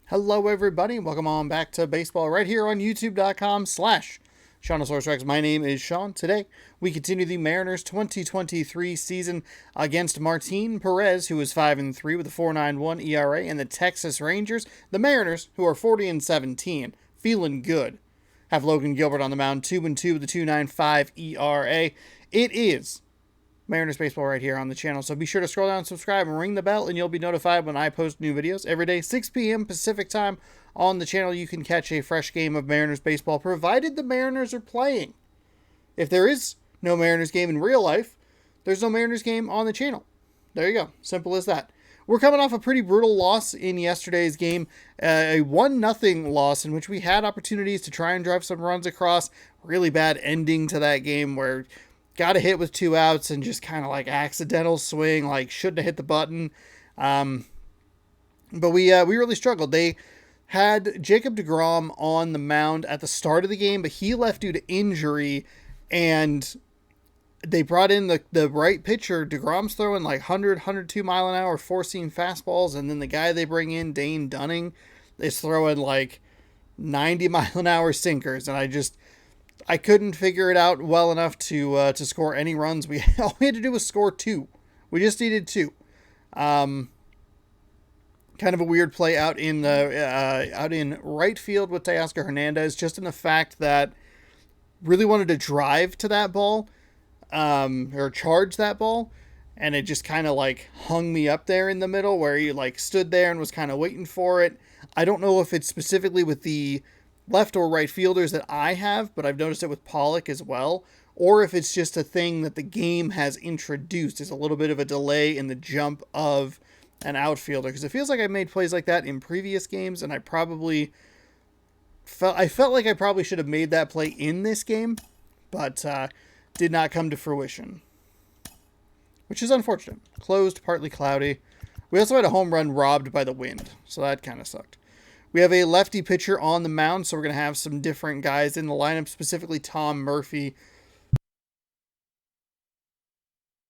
Hello, everybody, and welcome on back to baseball right here on youtube.com/SeanOsaurusRex. My name is Sean. Today, we continue the Mariners 2023 season against Martin Perez, who is 5-3 with a 4.91 ERA, and the Texas Rangers, the Mariners, who are 40-17, feeling good. Have Logan Gilbert on the mound, 2-2 with a 2.95 ERA. It is Mariners baseball right here on the channel, so be sure to scroll down, subscribe, and ring the bell, and you'll be notified when I post new videos every day, 6 p.m. Pacific time on the channel. You can catch a fresh game of Mariners baseball, provided the Mariners are playing. If there is no Mariners game in real life, there's no Mariners game on the channel. There you go. Simple as that. We're coming off a pretty brutal loss in yesterday's game, a 1-0 loss in which we had opportunities to try and drive some runs across. Really bad ending to that game where got a hit with 2 outs and just kind of like accidental swing, like shouldn't have hit the button. But we really struggled. They had Jacob deGrom on the mound at the start of the game, but he left due to injury, and they brought in the right pitcher. deGrom's throwing like 102 mile an hour four-seam fastballs, and then the guy they bring in, Dane Dunning, is throwing like 90 mile an hour sinkers, and I couldn't figure it out well enough to score any runs. All we had to do was score 2. We just needed 2. Kind of a weird play out in right field with Teoscar Hernandez, just in the fact that really wanted to drive to that ball, or charge that ball, and it just kind of like hung me up there in the middle where he like stood there and was kind of waiting for it. I don't know if it's specifically with the left or right fielders that I have, but I've noticed it with Pollock as well, or if it's just a thing that the game has introduced. Is a little bit of a delay in the jump of an outfielder, because it feels like I made plays like that in previous games, and I felt like I probably should have made that play in this game, but did not come to fruition, which is unfortunate. Closed, partly cloudy. We also had a home run robbed by the wind, so that kind of sucked. We have a lefty pitcher on the mound, so we're going to have some different guys in the lineup, specifically Tom Murphy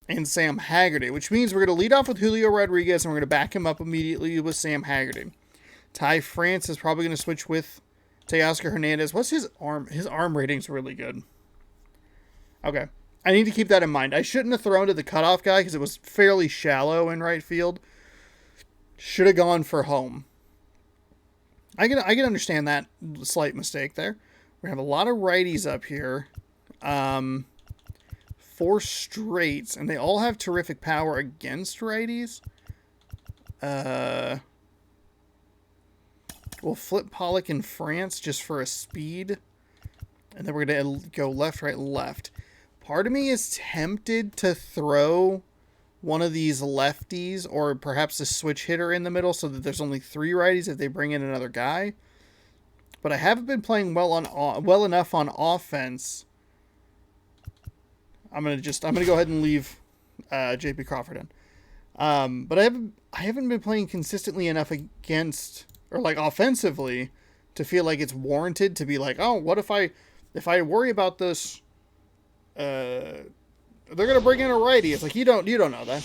and Sam Haggerty, which means we're going to lead off with Julio Rodriguez, and we're going to back him up immediately with Sam Haggerty. Ty France is probably going to switch with Teoscar Hernandez. What's his arm? His arm rating's really good. Okay. I need to keep that in mind. I shouldn't have thrown to the cutoff guy because it was fairly shallow in right field. Should have gone for home. I can understand that slight mistake there. We have a lot of righties up here. 4 straights, and they all have terrific power against righties. We'll flip Pollock in France just for a speed. And then we're going to go left, right, left. Part of me is tempted to throw one of these lefties, or perhaps a switch hitter in the middle, so that there's only 3 righties if they bring in another guy. But I haven't been playing well enough on offense. I'm gonna go ahead and leave J.P. Crawford in. But I haven't been playing consistently enough against, or like offensively, to feel like it's warranted to be like, oh, what if I worry about this? They're going to bring in a righty. It's like, you don't know that.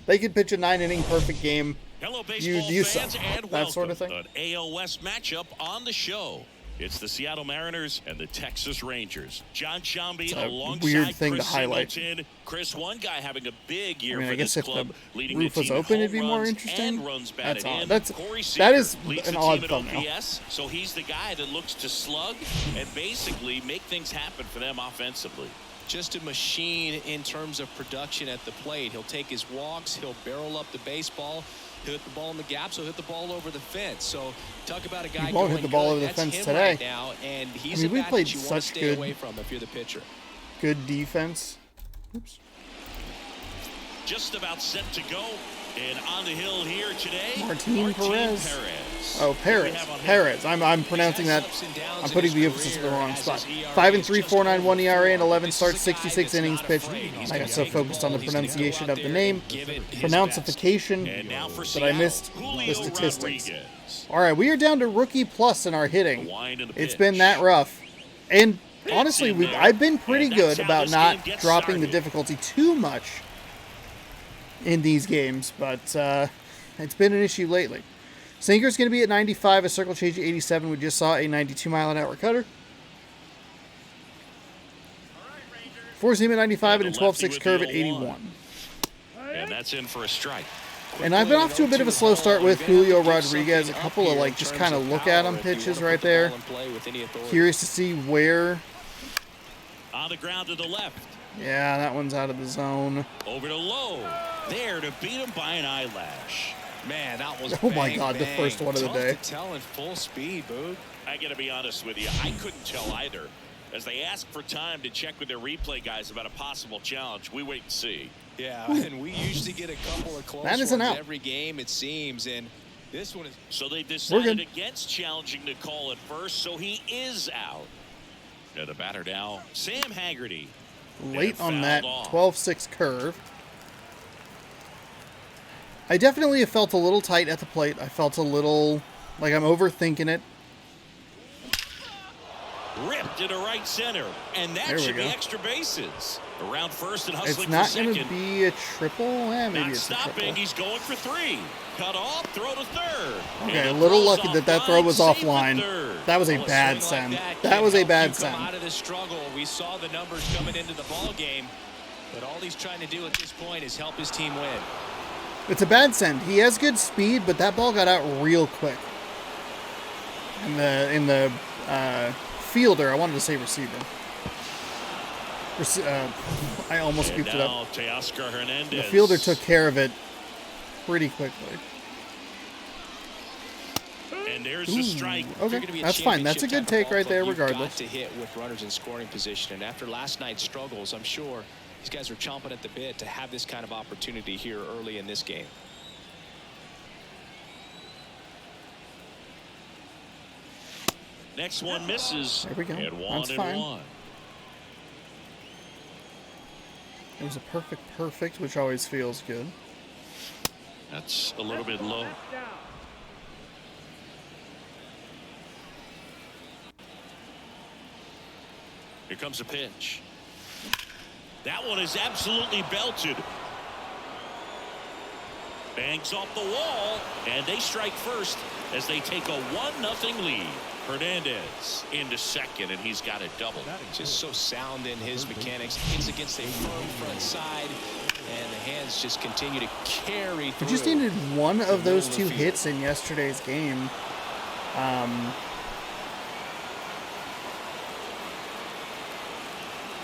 They could pitch a 9-inning perfect game. Hello, baseball fans, and that sort of thing. An AL West matchup on the show. It's the Seattle Mariners and the Texas Rangers. John Shambi alongside weird thing Chris to highlight. Singleton. Chris, one guy having a big year I for guess this if club, the leading roof the was team open, in it'd be home more runs interesting. and runs That's batted odd. in. That Seager is leads an the odd team in thumbnail. OPS, so he's the guy that looks to slug and basically make things happen for them offensively. Just a machine in terms of production at the plate. He'll take his walks, he'll barrel up the baseball, he'll hit the ball in the gaps, he'll hit the ball over the fence. So talk about a guy he won't hit the ball over the fence today. Right now, and he's we a bat played that you want to such stay away from if you're the pitcher. Good defense. Oops. Just about set to go. And on the hill here today, Martin Perez. Oh, Perez. Perez. I'm pronouncing that. I'm putting the emphasis in the wrong spot. 5-3, 4.91 ERA, and 11 starts, 66 innings pitched. I got so focused on the pronunciation of the name, pronouncification, that I missed the statistics. All right, we are down to rookie plus in our hitting. It's been that rough, and honestly, I've been pretty good about not dropping the difficulty too much in these games, but it's been an issue lately. Sinker's going to be at 95, a circle change at 87. We just saw a 92-mile-an-hour cutter. Four seam at 95 and a 12-6 curve at 81. And that's in for a strike. And I've been off to a bit of a slow start with Julio Rodriguez. A couple of, like, just kind of look at him pitches right there. Curious to see where. On the ground to the left. Yeah, that one's out of the zone. Over to Lowe. There to beat him by an eyelash. Man, that was oh my God, the first one of the day. Tough to tell in full speed, Boog. I got to be honest with you, I couldn't tell either. As they asked for time to check with their replay guys about a possible challenge, we wait and see. Yeah, and we usually get a couple of close ones every game, it seems, and this one is. So they decided against challenging the call at first, so he is out. Now the batter now, Sam Haggerty. Late on that 12-6 curve. I definitely have felt a little tight at the plate. I felt a little like I'm overthinking it. Ripped into right center, and that should be extra bases. Around first and hustling for second. It's not going to be a triple. Maybe it's a triple. He's going for three. Cut off, throw to third. Okay, a little lucky that throw was offline. That was a bad send. That was a bad send. Out of the struggle, we saw the numbers coming into the ball game, but all he's trying to do at this point is help his team win. It's a bad send. He has good speed, but that ball got out real quick. In the fielder, I wanted to say receiver. I almost scooped it up. The fielder took care of it pretty quickly. And there's the strike. Okay, that's fine. That's a good take right there, regardless. To hit with runners in scoring position, and after last night's struggles, I'm sure these guys are chomping at the bit to have this kind of opportunity here early in this game. Next one misses. There we go. That's fine. It was a perfect, which always feels good. That's a little bit low. Here comes a pitch. That one is absolutely belted. Bangs off the wall, and they strike first as they take a 1-0 lead. Hernandez into second, and he's got a double. Just so sound in his mechanics. He's against a firm front side, and the hands just continue to carry through. We just needed one of those two hits in yesterday's game.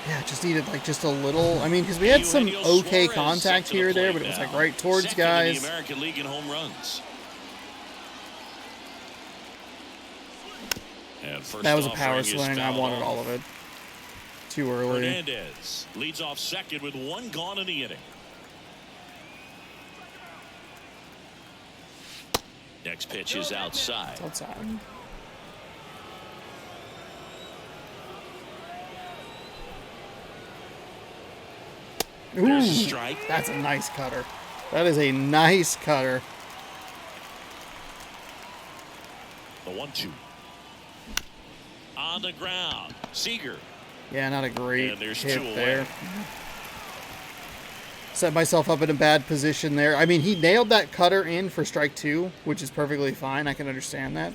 Yeah, just needed like just a little. I mean, because we had some okay contact here or there, but it was like right towards guys. The American League in home runs. That was a power swing. I wanted all of it. Too early. Hernandez leads off second with one gone in the inning. Next pitch is outside. It's outside. Ooh, strike. That's a nice cutter. That is a nice cutter. The 1-2. On the ground. Seager. Yeah, not a great hit there. Away. Set myself up in a bad position there. I mean, he nailed that cutter in for strike 2, which is perfectly fine. I can understand that.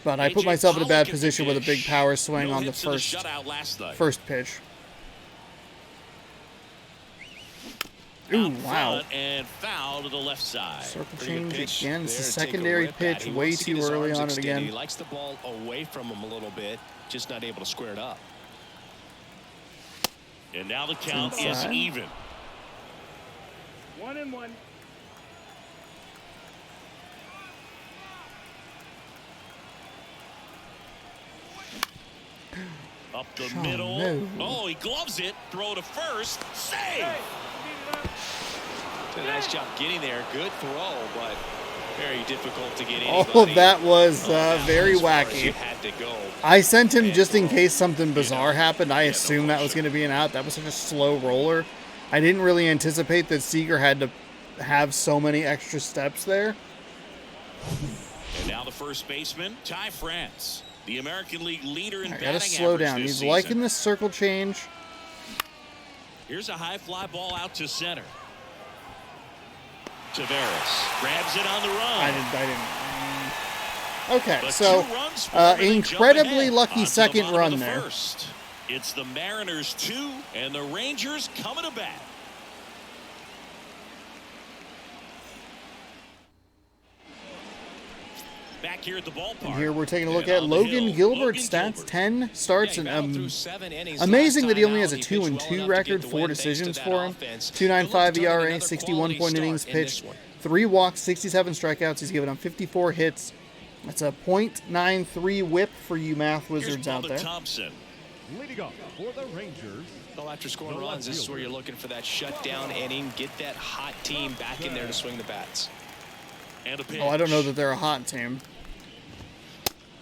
But I put myself in a bad position with a big power swing on the first pitch. Ooh, wow. And foul to the left side. Circle change again. It's a secondary pitch. Way too early on it again. He likes the ball away from him a little bit. Just not able to square it up. And now the count is even. 1-1. Up the middle. No. Oh, he gloves it. Throw to first. Save. Did a nice job getting there. Good throw, but very difficult to get anybody. All of that was very wacky. Had to go. I sent him just in case something bizarre happened. I assumed that was going to be an out. That was such a slow roller. I didn't really anticipate that Seager had to have so many extra steps there. And now the first baseman, Ty France, the American League leader in batting average. Gotta slow down. He's liking this circle change. Here's a high fly ball out to center. Taveras grabs it on the run. I didn't. Okay, But so 2 runs scored, and they jump incredibly ahead lucky onto the second bottom of run the there. first. It's the Mariners 2 and the Rangers coming to bat. Back here at the ballpark. And here we're taking a look And at on the Logan hill, Gilbert's Logan stats. Gilbert. 10 starts Yeah, he and battled through 7 innings amazing last that he time only out. has a He 2-2 pitched well enough to record, get the 4 win thanks to decisions that for him. offense. 2.95 Good luck to ERA, another 61 point quality innings start in this pitched, one. 3 walks, 67 strikeouts. He's given him 54 hits. That's a .93 whip for you math Here's wizards out Bubba there. Thompson. Leading off for the Rangers. Well, after scoring runs, this is where you're looking for that shutdown inning. Get that hot team back in there to swing the bats. And a pitch. Oh, I don't know that they're a hot team.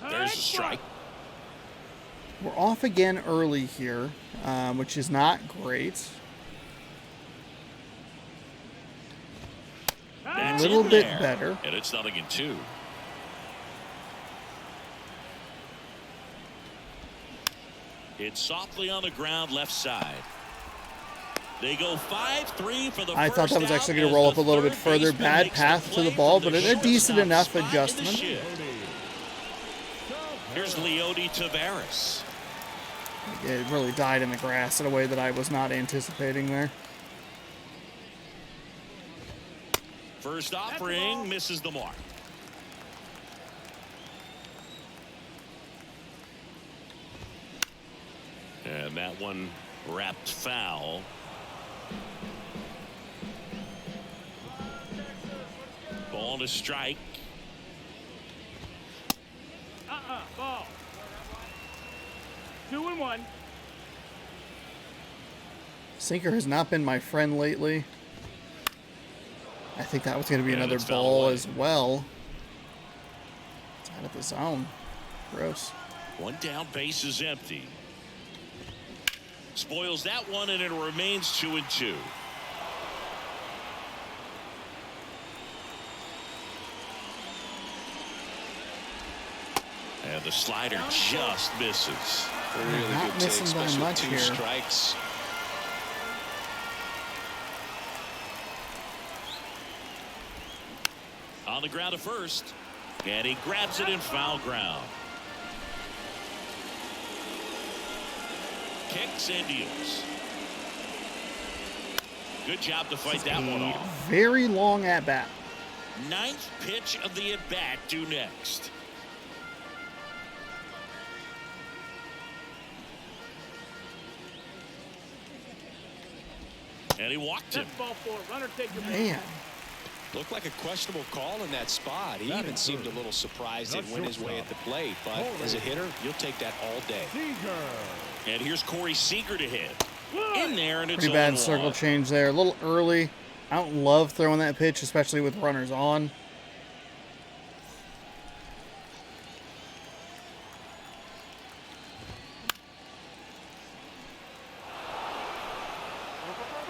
There's a strike. We're off again early here, which is not great. That's a little in bit there. better. And it's 0-2. It's softly on the ground left side. They go 5-3 for the I thought that was actually going to roll up a little bit further. Bad path to the ball, but a decent enough adjustment. Here's Leody Taveras. It really died in the grass in a way that I was not anticipating there. First offering misses the mark. And that one wrapped foul. Ball to strike. Ball. 2-1. Sinker has not been my friend lately. I think that was going to be And another it's fouled ball away. as well. It's out of the zone. Gross. One down, base is empty. Spoils that one, and it remains 2-2. And the slider just misses. Really Not good missing take, by especially much with 2 here. strikes. On the ground to first, and he grabs it in foul ground. Kicks and deals. Good job to fight that one A off. very long at bat. 9th pitch of the at bat due next. And he walked him. That's ball 4. Runner take your Man, Looked like a questionable call in that spot. He even seemed a little surprised it went his way at the plate. But as a hitter, you'll take that all day. And here's Corey Seager to hit. In there, and it's pretty bad 0-1. circle change there. A little early. I don't love throwing that pitch, especially with runners on.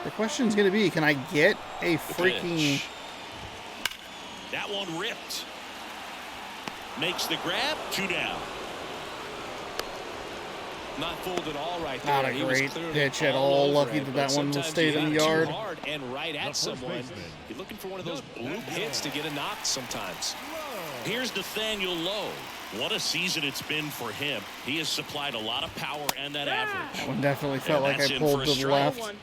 The question's going to be, can I get a freaking... Pitch. That one ripped. Makes the grab. 2 down. Not fooled at all right there. Not a He was great clearly pitch at all all. over Lucky it, that but that one will sometimes stay you in the hit too yard. hard and right at someone. baseman. You're looking for one of those bloop hits to get a knock sometimes. Here's Nathaniel Lowe. What a season it's been for him. He has supplied a lot of power and that average. That one definitely felt like that's I in pulled for a to the strike. left.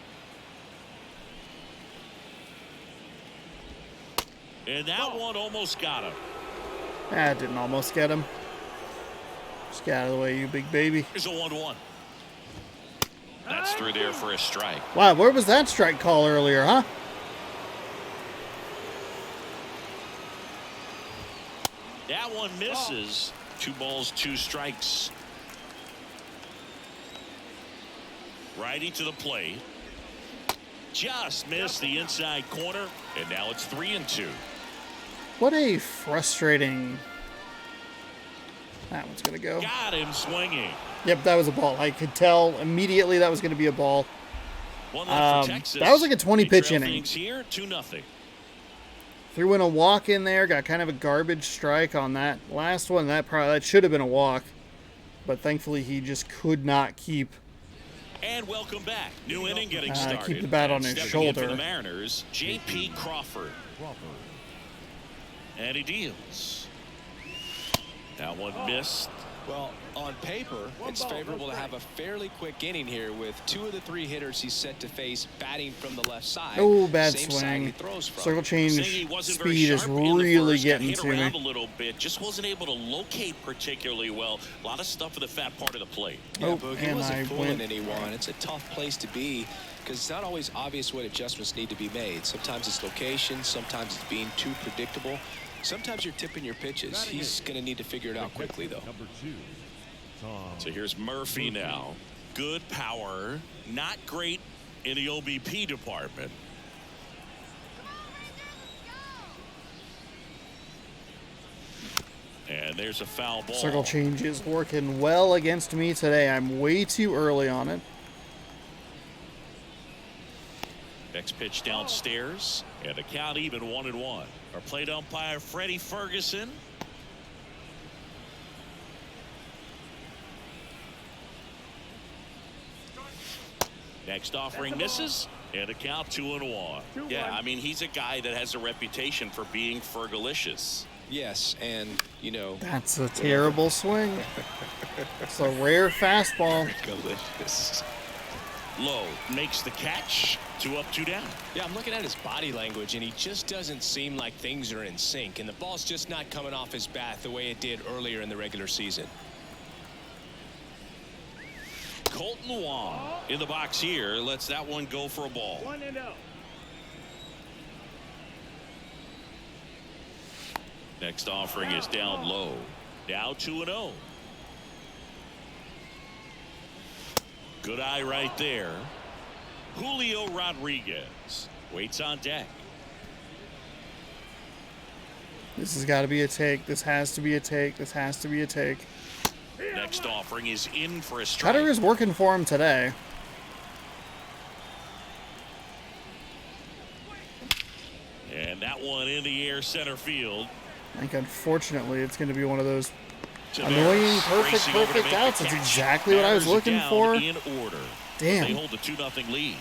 And that one almost got him. That didn't almost get him. Just get out of the way, you big baby. Here's a 1-1. That's through there for a strike. Wow, where was that strike call earlier, huh? That one misses. 2 balls, 2 strikes. Righty to the plate. Just missed the inside corner, and now it's 3-2. What a frustrating... That one's going to go. Got him swinging. Yep, that was a ball. I could tell immediately that was going to be a ball. One left for Texas. That was like a 20-pitch They trail inning. things here, 2-0. Threw in a walk in there, got kind of a garbage strike on that last one. That should have been a walk, but thankfully he just could not keep. And welcome back. New inning getting started. keep the bat on And his stepping in shoulder. for the Mariners, J.P. Crawford. And he deals. That one missed. Well, on paper, it's favorable to have a fairly quick inning here with 2 of the 3 hitters he's set to face batting from the left side. Oh, bad Same side swing. he throws from. Circle change Singy wasn't very speed is sharp in the really first, got getting hit to around me. a little bit, just wasn't able to locate particularly well. A lot of stuff in the fat part of the plate. Yeah, Oh, Boog, he and wasn't I fooling went. anyone. It's a tough place to be because it's not always obvious what adjustments need to be made. Sometimes it's location, sometimes it's being too predictable. Sometimes you're tipping your pitches. He's going to need to figure it out quickly, though. Number 2, Tom. So here's Murphy now. Good power, not great in the OBP department. And there's a foul ball. Circle change is working well against me today. I'm way too early on it. Next pitch downstairs, and the count even 1-1. Our plate umpire, Freddie Ferguson. Next offering misses, and a count 2-1. Yeah, I mean, he's a guy that has a reputation for being fergalicious. Yes, and, you know. That's a terrible swing. It's a rare fastball. Delicious. Lowe makes the catch. 2 up, 2 down. Yeah, I'm looking at his body language, and he just doesn't seem like things are in sync, and the ball's just not coming off his bat the way it did earlier in the regular season. Colton Wong in the box here lets that one go for a ball. 1-0. Next offering is down low. Now 2-0. Good eye right there. Julio Rodriguez waits on deck. This has got to be a take. This has to be a take. This has to be a take. Next offering is in for a strike. Cutter is working for him today. And that one in the air center field. I think unfortunately it's going to be one of those Taveras annoying racing over to perfect make the outs. That's catch. exactly what I was Batters looking down for. in order. Damn. They hold a 2-0 lead.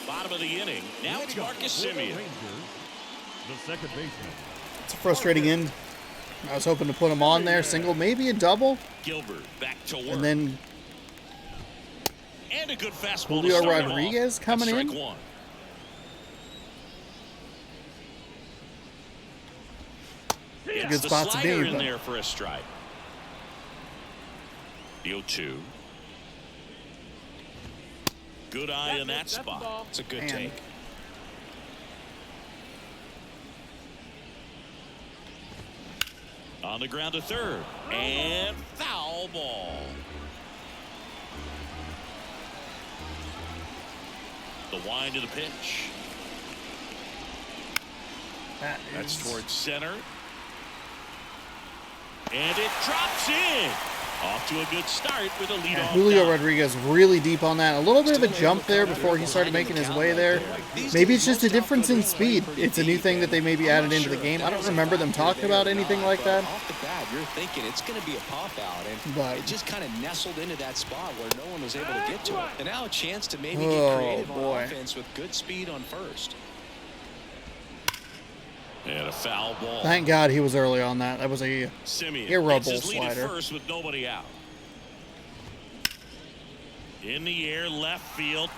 Bottom of the inning. Now it's Marcus For the Semien. Rangers, the second baseman. It's a frustrating end. I was hoping to put him on there. Single, maybe a double. Gilbert back to work. And then And a good fastball to Julio start it off. Rodriguez coming That's in. strike 1. Gets Good the spot to be, slider in but- there for a strike. The 0-2. Good eye in that That's the spot. ball. It's a good Man. take. On the ground to third. And foul ball. The wind of the pitch. That's towards center. And it drops in. Off to a good start with a leadoff. Julio double. Rodriguez really deep on that. A little bit of a Still jump able to there come before he started behind making the his count way right there. These Maybe days, it's just a most difference in outfielders play speed. pretty It's a new deep, thing that they maybe added into the sure game. I don't there's a remember them factor talking there about or anything not, like but that. Off the bat, you're thinking it's going to be a pop out, and But- it just kind of nestled into that spot where no one was able to get to it. And now a chance to maybe Oh, get creative boy. on offense with good speed on first. And a foul ball. Thank God he was early on that. That was a Semien Irreble gets his lead at slider. first with nobody out. In the air, left field.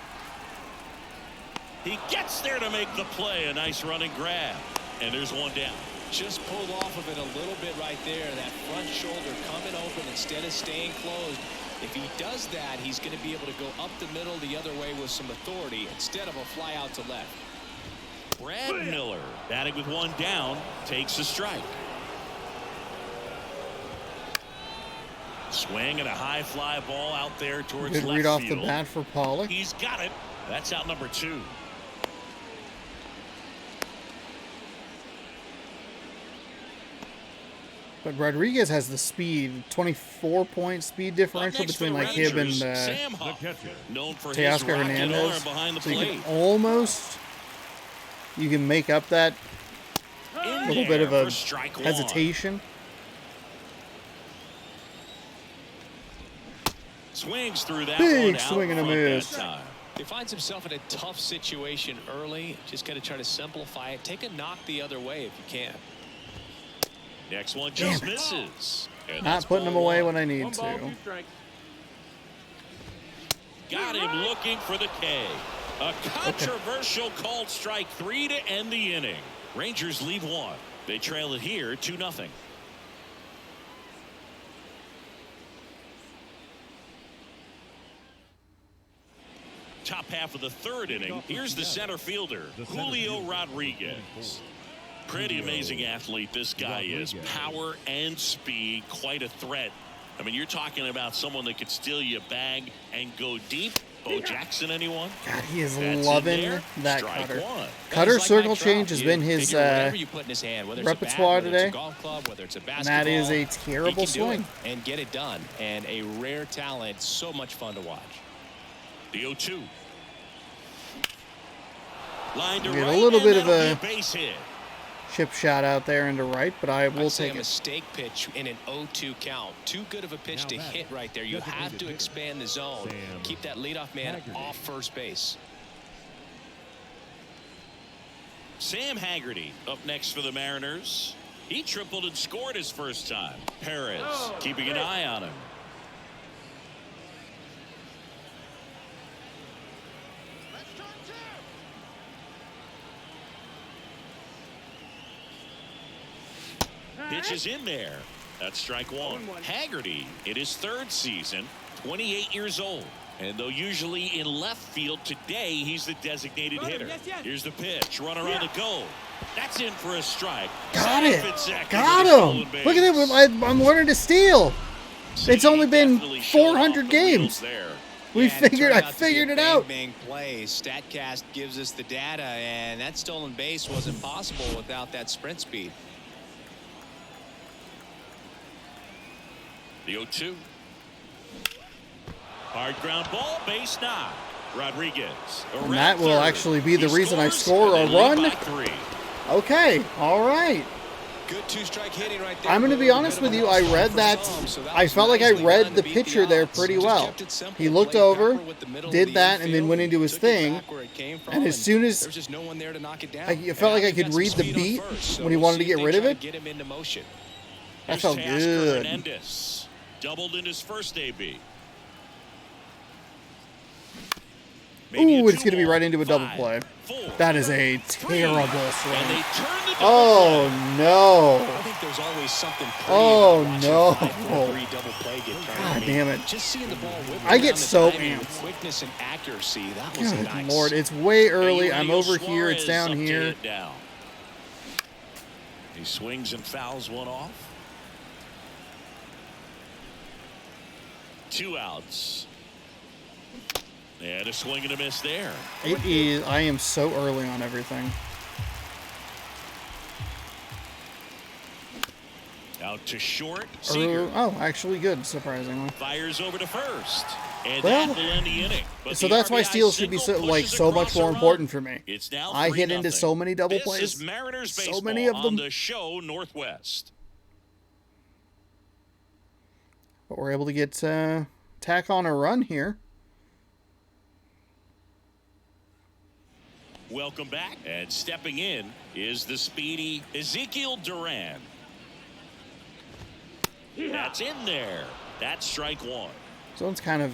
He gets there to make the play. A nice running grab. And there's one down. Just pulled off of it a little bit right there. That front shoulder coming open instead of staying closed. If he does that, he's going to be able to go up the middle the other way with some authority instead of a fly out to left. Brad Miller, batting with one down, takes a strike. Swing and a high fly ball out there towards good left read off field. the bat for Pollock. He's got it. That's out number 2. But Rodriguez has the speed, 24-point speed differential Up next between for the like him Rangers, and Sam The Huff, catcher. known for his Teoscar rocket Hernandez. arm behind the So you plate. can almost make up that In little bit of there a for strike 1. hesitation. Swings through that Big one out swing and a front miss. that time. He finds himself in a tough situation early. Just got to try to simplify it. Take a knock the other way if you can. Next one just misses. And Not that's putting them ball away one. when I need One ball, to. 2 strikes. Got him looking for the K. A controversial called strike 3 to end the inning. Rangers lead 1. They trail it here 2-0. Top half of the third inning. Here's the center fielder, Julio Rodriguez. Pretty amazing athlete this guy is. Power and speed, quite a threat. I mean, you're talking about someone that could steal you a bag and go deep. Bo Jackson, anyone? God, he is That's loving that Strike cutter. one. Cutter Like circle Mike change Trout. has You been his figure whatever you put in his hand, whether it's a bat, repertoire whether it's a today. golf club, whether it's a And basketball, that is a he terrible can do swing. it and get it done. And a rare talent, so much fun to watch. The 0-2. Line to Get a right, little and bit of that'll a- be base hit. Chip shot out there into right, but I will I'd say take a it. mistake pitch in an 0-2 count. Too good of a pitch to hit right there. You have to expand the zone. Keep that leadoff man off first base. Sam Haggerty up next for the Mariners. He tripled and scored his first time. Perez keeping an eye on him. Pitch is in there. That's strike one. Haggerty in his third season, 28 years old. And though usually in left field, today he's the designated hitter. Here's the pitch. Runner on the go. That's in for a strike. Got Safe it. at second Got with a stolen him. base. Look at him. I'm learning to steal. It's only been Definitely showed 400 off the wheels games. there. We Yeah, and figured. turned I out to be a figured it bang, out. Bang play. StatCast gives us the data, and that stolen base wasn't possible without that sprint speed. The 0-2. Hard ground ball, base knock. Rodriguez. And that will actually be the reason I score a and they lead run. by 3. Okay. All right. Good two-strike hitting right there. I'm going to be honest with you. I read that. I felt like I read the pitcher there pretty well. He looked over, did that, and then went into his thing. And as soon as there's just no one there to knock it down. I felt like I could read the beat when he wanted to get rid of it. Get him into motion. That felt Here's Tasker good. Hernandez. Doubled in his first AB. Ooh, it's going to be right into a double play. That is a terrible And swing. they turn the Oh, no. I think there's always something pretty Oh, about watching no. 5-4-3 double play get turned. God damn it. Just seeing the ball whip I get around the so diamond with amped. quickness and accuracy. That was Good nice. Lord, it's way early. I'm Julio over here. It's Suarez down up to here. hit down. He swings and fouls one off. 2 outs. And a swing and a miss there. It is. I am so early on everything. Out to short. Seager Oh, actually good, surprisingly. fires over to first. And Well, that will end the inning. But So the that's why RBI steals should be so single like pushes so much across a more run. important for me. It's now I hit 3-0. into so many double This plays. is Mariners So baseball many of them. on the show Northwest. But we're able to get tack on a run here. Welcome back. And stepping in is the speedy Ezekiel Duran. That's in there. That's strike one. So it's kind of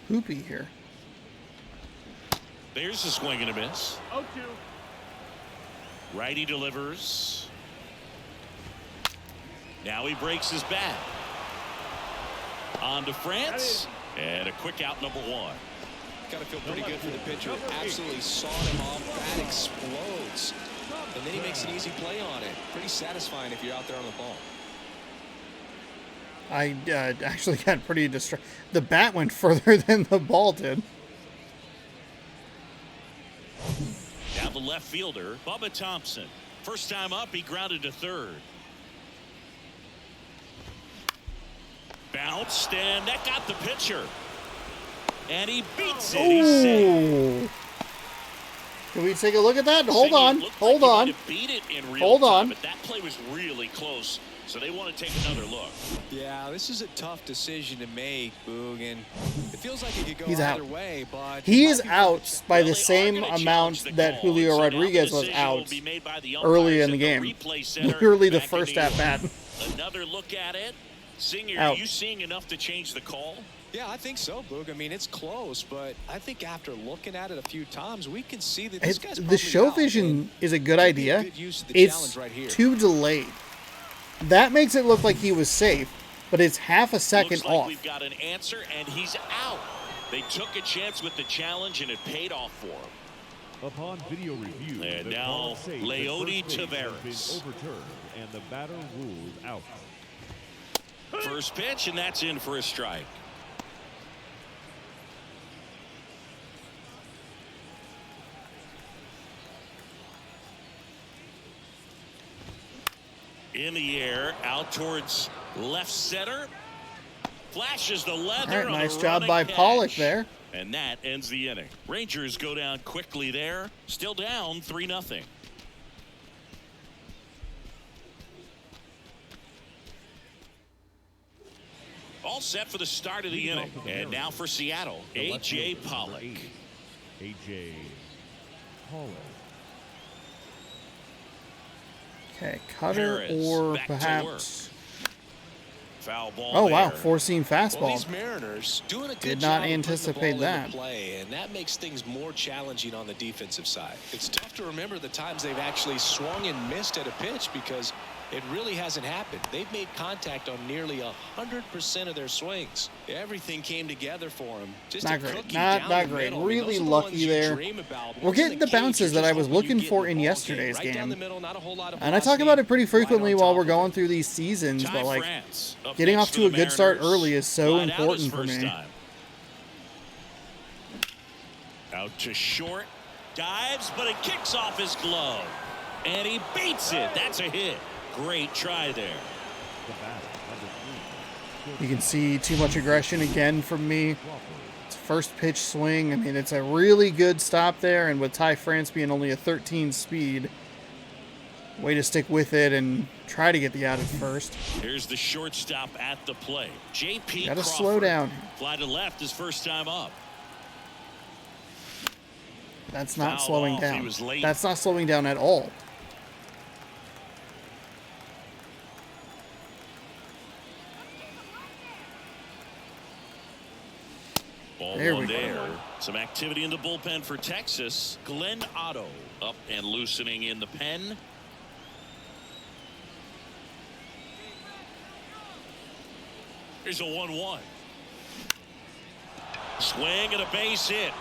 hoopy here. There's a swing and a miss. 0-2. Righty delivers. Now he breaks his bat. On to France. And a quick out, number one. Got to feel pretty good for the pitcher. Absolutely sawed him off. Bat explodes. And then he makes an easy play on it. Pretty satisfying if you're out there on the ball. I actually got pretty distracted. The bat went further than the ball did. Now the left fielder, Bubba Thompson. First time up, he grounded to third. Bounced, and that got the pitcher. And he beats it. He's safe. Ooh. Can we take a look at that? Hold Saying on. it looked Hold like he on. might have beat it in real Hold time, on. But that play was really close. So they want to take another look. Yeah, this is a tough decision to make, Boog, and it feels like it could go He's either out. way, but He is out by the same amount that Julio Rodriguez was out early in the game. Literally the first at bat. Another look at it. Singer, Out. are you seeing enough to change the call? Yeah, I think so, Boog. I mean, it's close, but I think after looking at it a few times, we can see that this guy's The probably show out, vision and is a good could be a idea. good use of the It's challenge right here. too delayed. That makes it look like he was safe, but it's half a second Looks like off. we've got an answer, and he's out. They took a chance with the challenge, and it paid off for him. Upon video review, And the now call states that Leody first base has Taveras. been overturned and the batter ruled out. First pitch, and that's in for a strike. In the air, out towards left center. Flashes the leather. All right, on nice a job running by catch. Pollock there. And that ends the inning. Rangers go down quickly there. Still down 3-0. All set for the start of the Leading inning. off for the And Mariners, now for Seattle, the left A.J. fielder, Pollock. number 80, A.J. Pollock. Okay, cutter Perez or back to perhaps. Foul ball Oh wow, there. four-seam Well, fastball. these Mariners doing a good Did job not of putting anticipate the ball that. into play, and that makes things more challenging on the defensive side. It's tough to remember the times they've actually swung and missed at a pitch because it really hasn't happened. They've made contact on nearly 100% of their swings. Everything came together for them. Just Not a great. cookie Not down that the great. middle. I mean, Really those are the lucky ones you there. dream about. We're Ones in getting the cage, bounces you're that I just was hoping you looking get for the in ball yesterday's right down game. the middle, not a whole lot of And I talk velocity, about it pretty right frequently on while top we're of it. going through these seasons, Ty but like France up getting next off for to the a good start Mariners. early is so Flied out his important for first me. time. Out to short. Dives, but it kicks off his glove. And he beats it. That's a hit. Great try there. The batter, number 3. You can see too much aggression again from me. Crawford. It's first pitch swing. I mean, it's a really good stop there, and with Ty France being only a 13 speed, way to stick with it and try to get the out at first. Here's the shortstop at the plate. J.P. Gotta Crawford. slow down. Fly to left his first time up. That's not Fouled slowing off. He down. was late. That's not slowing down at all. Ball There one we go. there. Some activity in the bullpen for Texas. Glenn Otto up and loosening in the pen. Here's a 1-1. Swing and a base hit.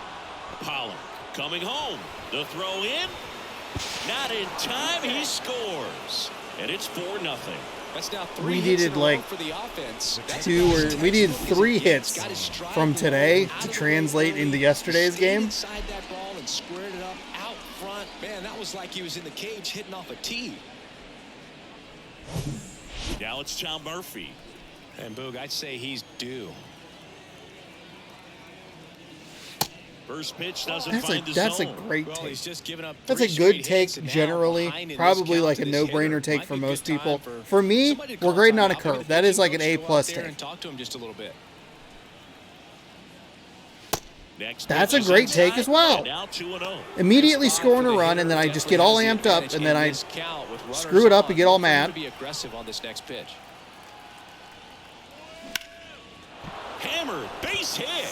Pollock coming home. The throw in. Not in time. He scores. And it's 4-0. That's now We three hits needed, in a row like, for the offense. That's two about or as we needed textbook as 3 it gets. hits Got his stride from the today ball out to of the translate way into early, yesterday's stayed game. inside that ball and squared it up out front. Man, that was like he was in the cage hitting off a tee. Now it's Tom Murphy. And Boog, I'd say he's due. First pitch doesn't That's find the a zone. great Well, take. he's just given up That's 3 a good straight take hits, and now generally. behind in this Probably count like to a this no-brainer hitter. take Might for be a most good time people. For me, somebody to we're call grading on a timeout. Maybe curve. the That is like an pitching A coach plus go out there take. and talk to him just a little bit. Next That's pitch a is great inside, take as well. and Now 2-0. Immediately Good spot scoring for a the run, and hitter. then I just get all Definitely amped up, has and the then I advantage in this count with runners screw it up on. and get all Look for him mad. to be aggressive on this next pitch. Hammered, base hit.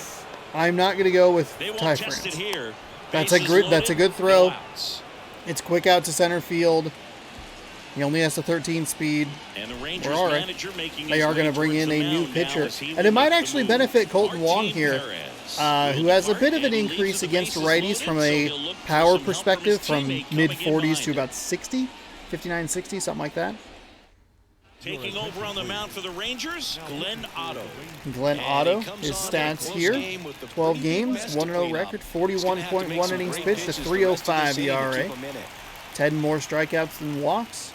I'm not going to go with They won't Ty test France. it here. That's a Bases good- that's a loaded, good throw. no outs. It's quick out to center field. He only has a 13 speed. And the Rangers We're all right. manager making They his are way going to bring towards in the a new mound now pitcher. as he And will it might make the actually move. benefit Colton Wong Martin here, Perez. who has a bit of an And he leaves increase with the against bases righties loaded, from so a he'll look for power some help from perspective his from teammate coming in mid-40s to behind him. about 60, 59, 60, something like that. Taking over on the mound for the Rangers, Glenn Otto. Glenn And Otto, he comes his on in a stats close here, game with the 12 pretty games, best to 1-0 clean up. record, He's gonna have to make 41.1 some innings great pitched, a pitches the rest of the 3.05 season to ERA, keep him in it. 10 more strikeouts than walks,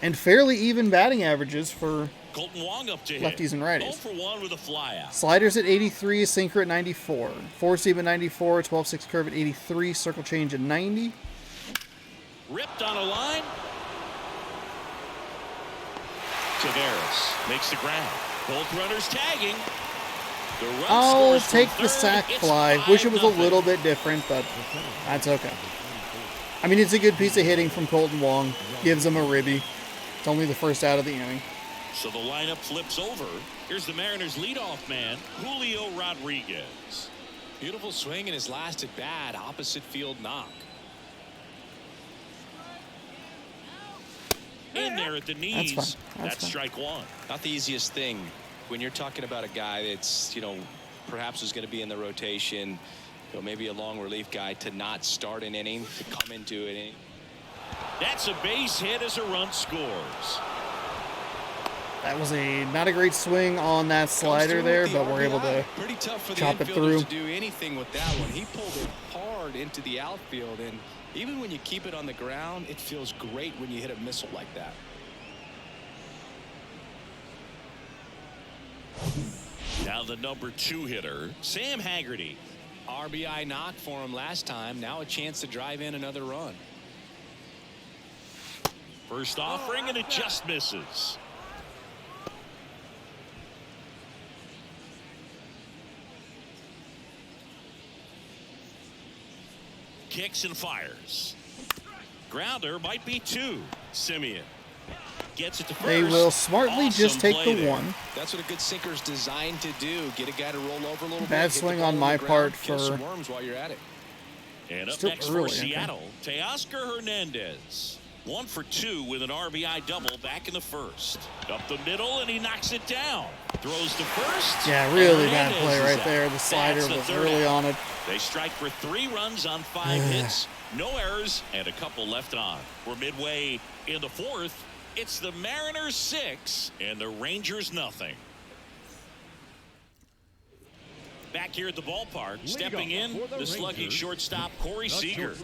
and fairly even batting averages for Colton Wong up to hit. lefties and righties. 0 for 1 with a flyout. sliders at 83, sinker at 94, 4-seam at 94, 12-6 curve at 83, circle change at 90. Ripped on a line. Taveras makes the grab. Both runners tagging. The run I'll scores from take the third. sack It's fly. Wish it was a 5-0. little bit different, but that's okay. I mean, it's a good piece of hitting from Colton Wong. Gives him a ribby. It's only the first out of the inning. So the lineup flips over. Here's the Mariners leadoff man, Julio Rodriguez. Beautiful swing in his last at bat. Opposite field knock. In there at the knees. That's fine. That's fine. strike one. Not the easiest thing when you're talking about a guy that's, perhaps is going to be in the rotation, maybe a long relief guy, to not start an inning, to come into an inning. That's a base hit as a run scores. That was not a great swing on that slider there, but we're able to Pretty tough for the chop it infielders through. to do anything with that one. He pulled it hard into the outfield, and even when you keep it on the ground, it feels great when you hit a missile like that. Now the number 2 hitter, Sam Haggerty. RBI knock for him last time. Now a chance to drive in another run. First offering, and it just misses. Kicks and fires. Grounder might be 2. Simeon gets it to first. They will smartly just Awesome take play the there. one. That's what a good sinker's designed to do. Get a guy to roll over a little bit. Bad hit the swing ball on the my ground, part kill for- some worms while you're at it. And up Still next early, for okay. Seattle, Teoscar Hernandez. 1 for 2 with an RBI double back in the first. Up the middle, and he knocks it down. Throws to first. Yeah, really bad Hernandez play is right out. there. The slider That's the was third early out. on it. They strike for 3 runs on 5 hits. No errors, and a couple left on. We're midway in the 4th. It's the Mariners 6 and the Rangers nothing. Back here at the ballpark, stepping in, the slugging shortstop, Corey Seager.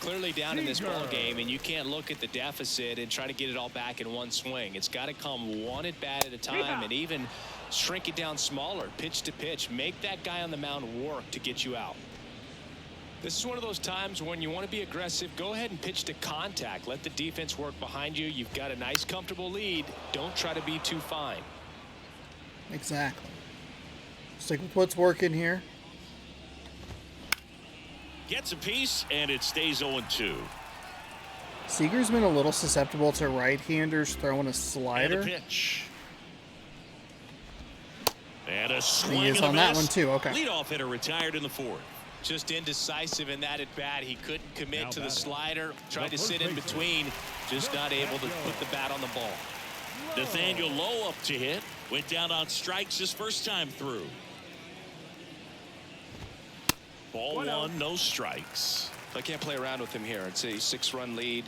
Clearly down in this ball game, and you can't look at the deficit and try to get it all back in one swing. It's got to come one at bat at a time, and even shrink it down smaller, pitch to pitch. Make that guy on the mound work to get you out. This is one of those times when you want to be aggressive. Go ahead and pitch to contact. Let the defense work behind you. You've got a nice, comfortable lead. Don't try to be too fine. Exactly. Stick with what's working here. Gets a piece, and it stays 0-2. Seager's been a little susceptible to right-handers throwing a And slider. a pitch. And a He swing is and a on that miss. one too. Okay. Leadoff hitter retired in the 4th. Just indecisive in that at bat. He couldn't commit Now to the batting. slider. Tried to The sit in first between. Just not able to put the bat on the ball. Nathaniel Lowe up to hit. Went down on strikes his first time through. Ball 1, no strikes. I can't play around with him here. It's a 6-run lead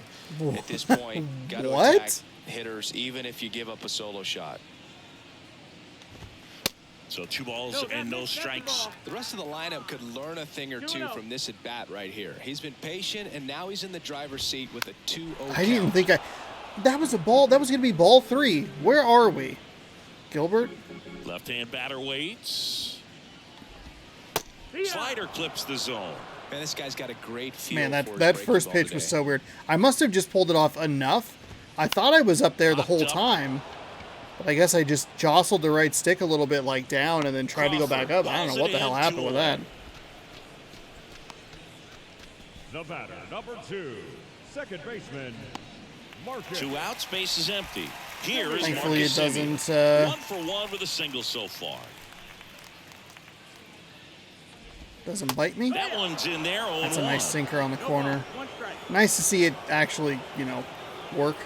at this point. Got to What? attack hitters, even if you give up a solo shot. So 2 balls and no strikes. The rest of the lineup could learn a thing or two from this at bat right here. He's been patient, and now he's in the driver's seat with a 2-0 I didn't count. think that was a ball. That was going to be ball 3. Where are we? Gilbert? Left-hand batter waits. Slider clips the zone. Man, this guy's got a great feel. Man, for his that breaking first ball pitch today. was so weird. I must have just pulled it off enough. I thought I was up there the whole time. But I guess I just jostled the right stick a little bit like down and then tried to go back up. I don't know what the hell happened with that. The batter, number 2, second baseman, Marcus. 2 outs, base is empty. Here is Thankfully Marcus it Simeon. doesn't 1 for 1 with a single so far. doesn't bite me. That one's in there. 0-1. That's a nice sinker on the No corner. ball, 1 strike. Nice to see it actually, work.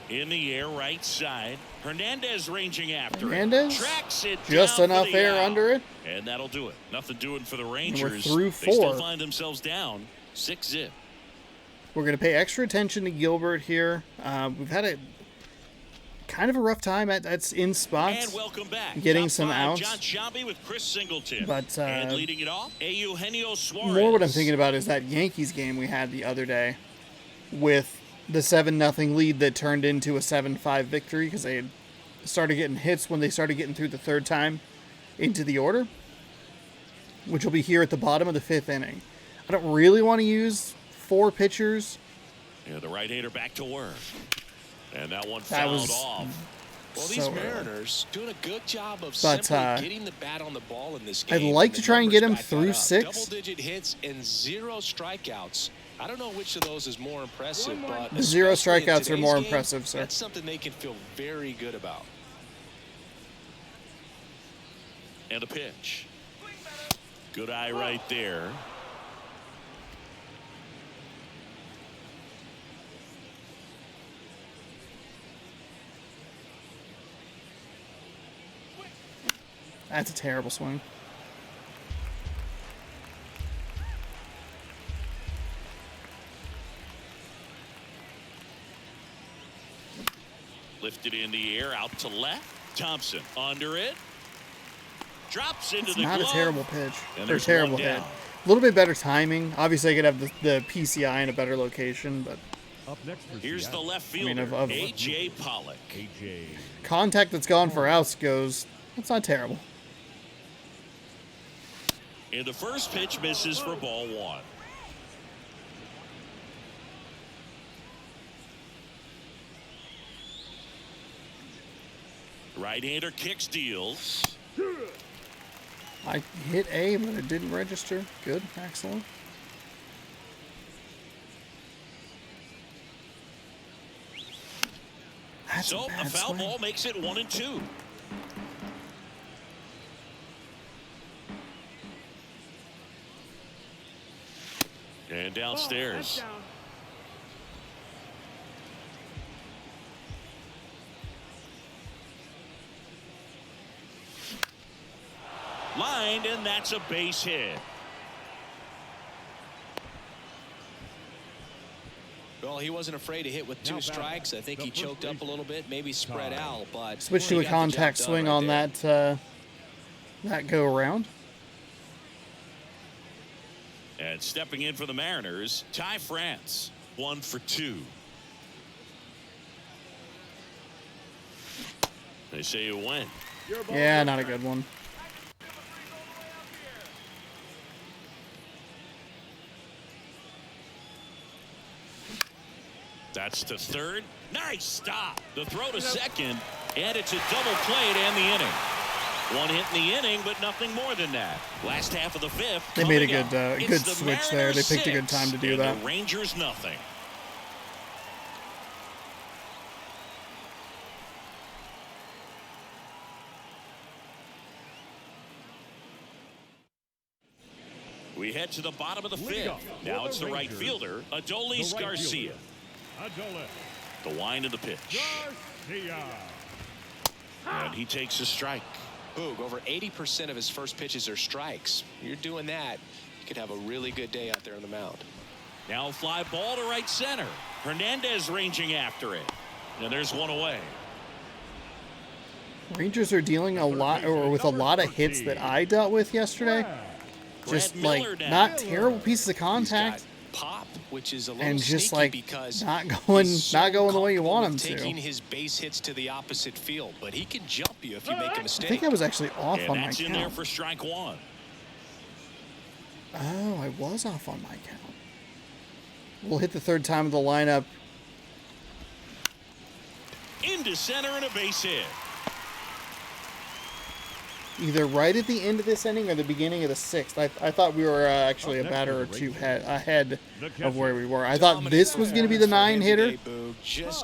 In the air, right side. Hernandez ranging after Hernandez? it. Tracks it Just down for enough the air out. under it. And that'll do it. Nothing doing for the Rangers. through They still 4. find themselves down 6-0. We're going to pay extra attention to Gilbert here. We've had a kind of a rough time at in spots. And welcome back. Getting Top some 5, outs. John Shelby with Chris Singleton. But, and leading it off, Eugenio Suarez. More what I'm thinking about is that Yankees game we had the other day with the 7-0 lead that turned into a 7-5 victory because they had started getting hits when they started getting through the 3rd time into the order, which will be here at the bottom of the 5th inning. I don't really want to use 4 pitchers. Yeah, the right-hander back to work. And that one That fouled was off. Well, so these early. Mariners doing a good job of But, simply getting the bat on the ball in this I'd game. like and to the try and get him numbers back that through up. 6. Double-digit hits and 0 strikeouts. I don't know which of those is more impressive, but The 0 especially in strikeouts are today's more game, impressive, sir. That's something they can feel very good about. And a pitch. Good eye right there. That's a terrible swing. Lifted in the air, out to left. Thompson under it. Drops into It's the not glove. a terrible pitch. And Or there's terrible one hit. down. A little bit better timing. Obviously, I could have the PCI in a better location, but Up next for Here's the Seattle, left mean, fielder, of- A.J. Pollock. AJ. contact that's gone for outs goes, that's not terrible. And the first pitch misses for ball 1. Right-hander kicks, deals. I hit A, but it didn't register. Good, excellent. That's So a a bad foul swing. ball makes it 1-2. And downstairs. That's down. Lined, and that's a base hit. Well, he wasn't afraid to hit with 2 Now strikes. I think the he first choked up a baseman. little bit, maybe spread Time. out, but Switch he to a got the job contact done swing right on there. that go around. And stepping in for the Mariners, Ty France, 1 for 2. They say you win. Yeah, not a good one. That's to third. Nice stop. The throw to second, and it's a double play to end the inning. 1 hit in the inning, but nothing more than that. Last half of the 5th. They made a coming good, up. good It's the switch there. They Mariners picked a good 6, time to do and that. The Rangers nothing. We head to the bottom of the Leading 5th. off Now for it's the the right Rangers, fielder, Adolis the right Garcia. fielder, Adolis The wind of the pitch. Garcia. And he takes a strike. Boog, over 80% of his first pitches are strikes. You're doing that, you could have a really good day out there on the mound. Now a fly ball to right center. Hernandez ranging after it. And there's one away. Rangers are dealing a lot, or with a lot of hits that I dealt with yesterday. Just Brad like Miller down. not terrible pieces of He's contact, got pop, which is a little and just sneaky like because not going, he's so not going the way you comfortable want him with taking to. his base hits to the opposite field, but he can jump you if you make a I mistake. think I was actually off And on my that's in there count. for strike 1. Oh, I was off on my count. We'll hit the third time of the lineup. Into center and a base hit. Either right at the end of this inning or the beginning of the 6th. I thought we were actually a batter or two ahead of where we were. I thought this was going to be the 9-hitter.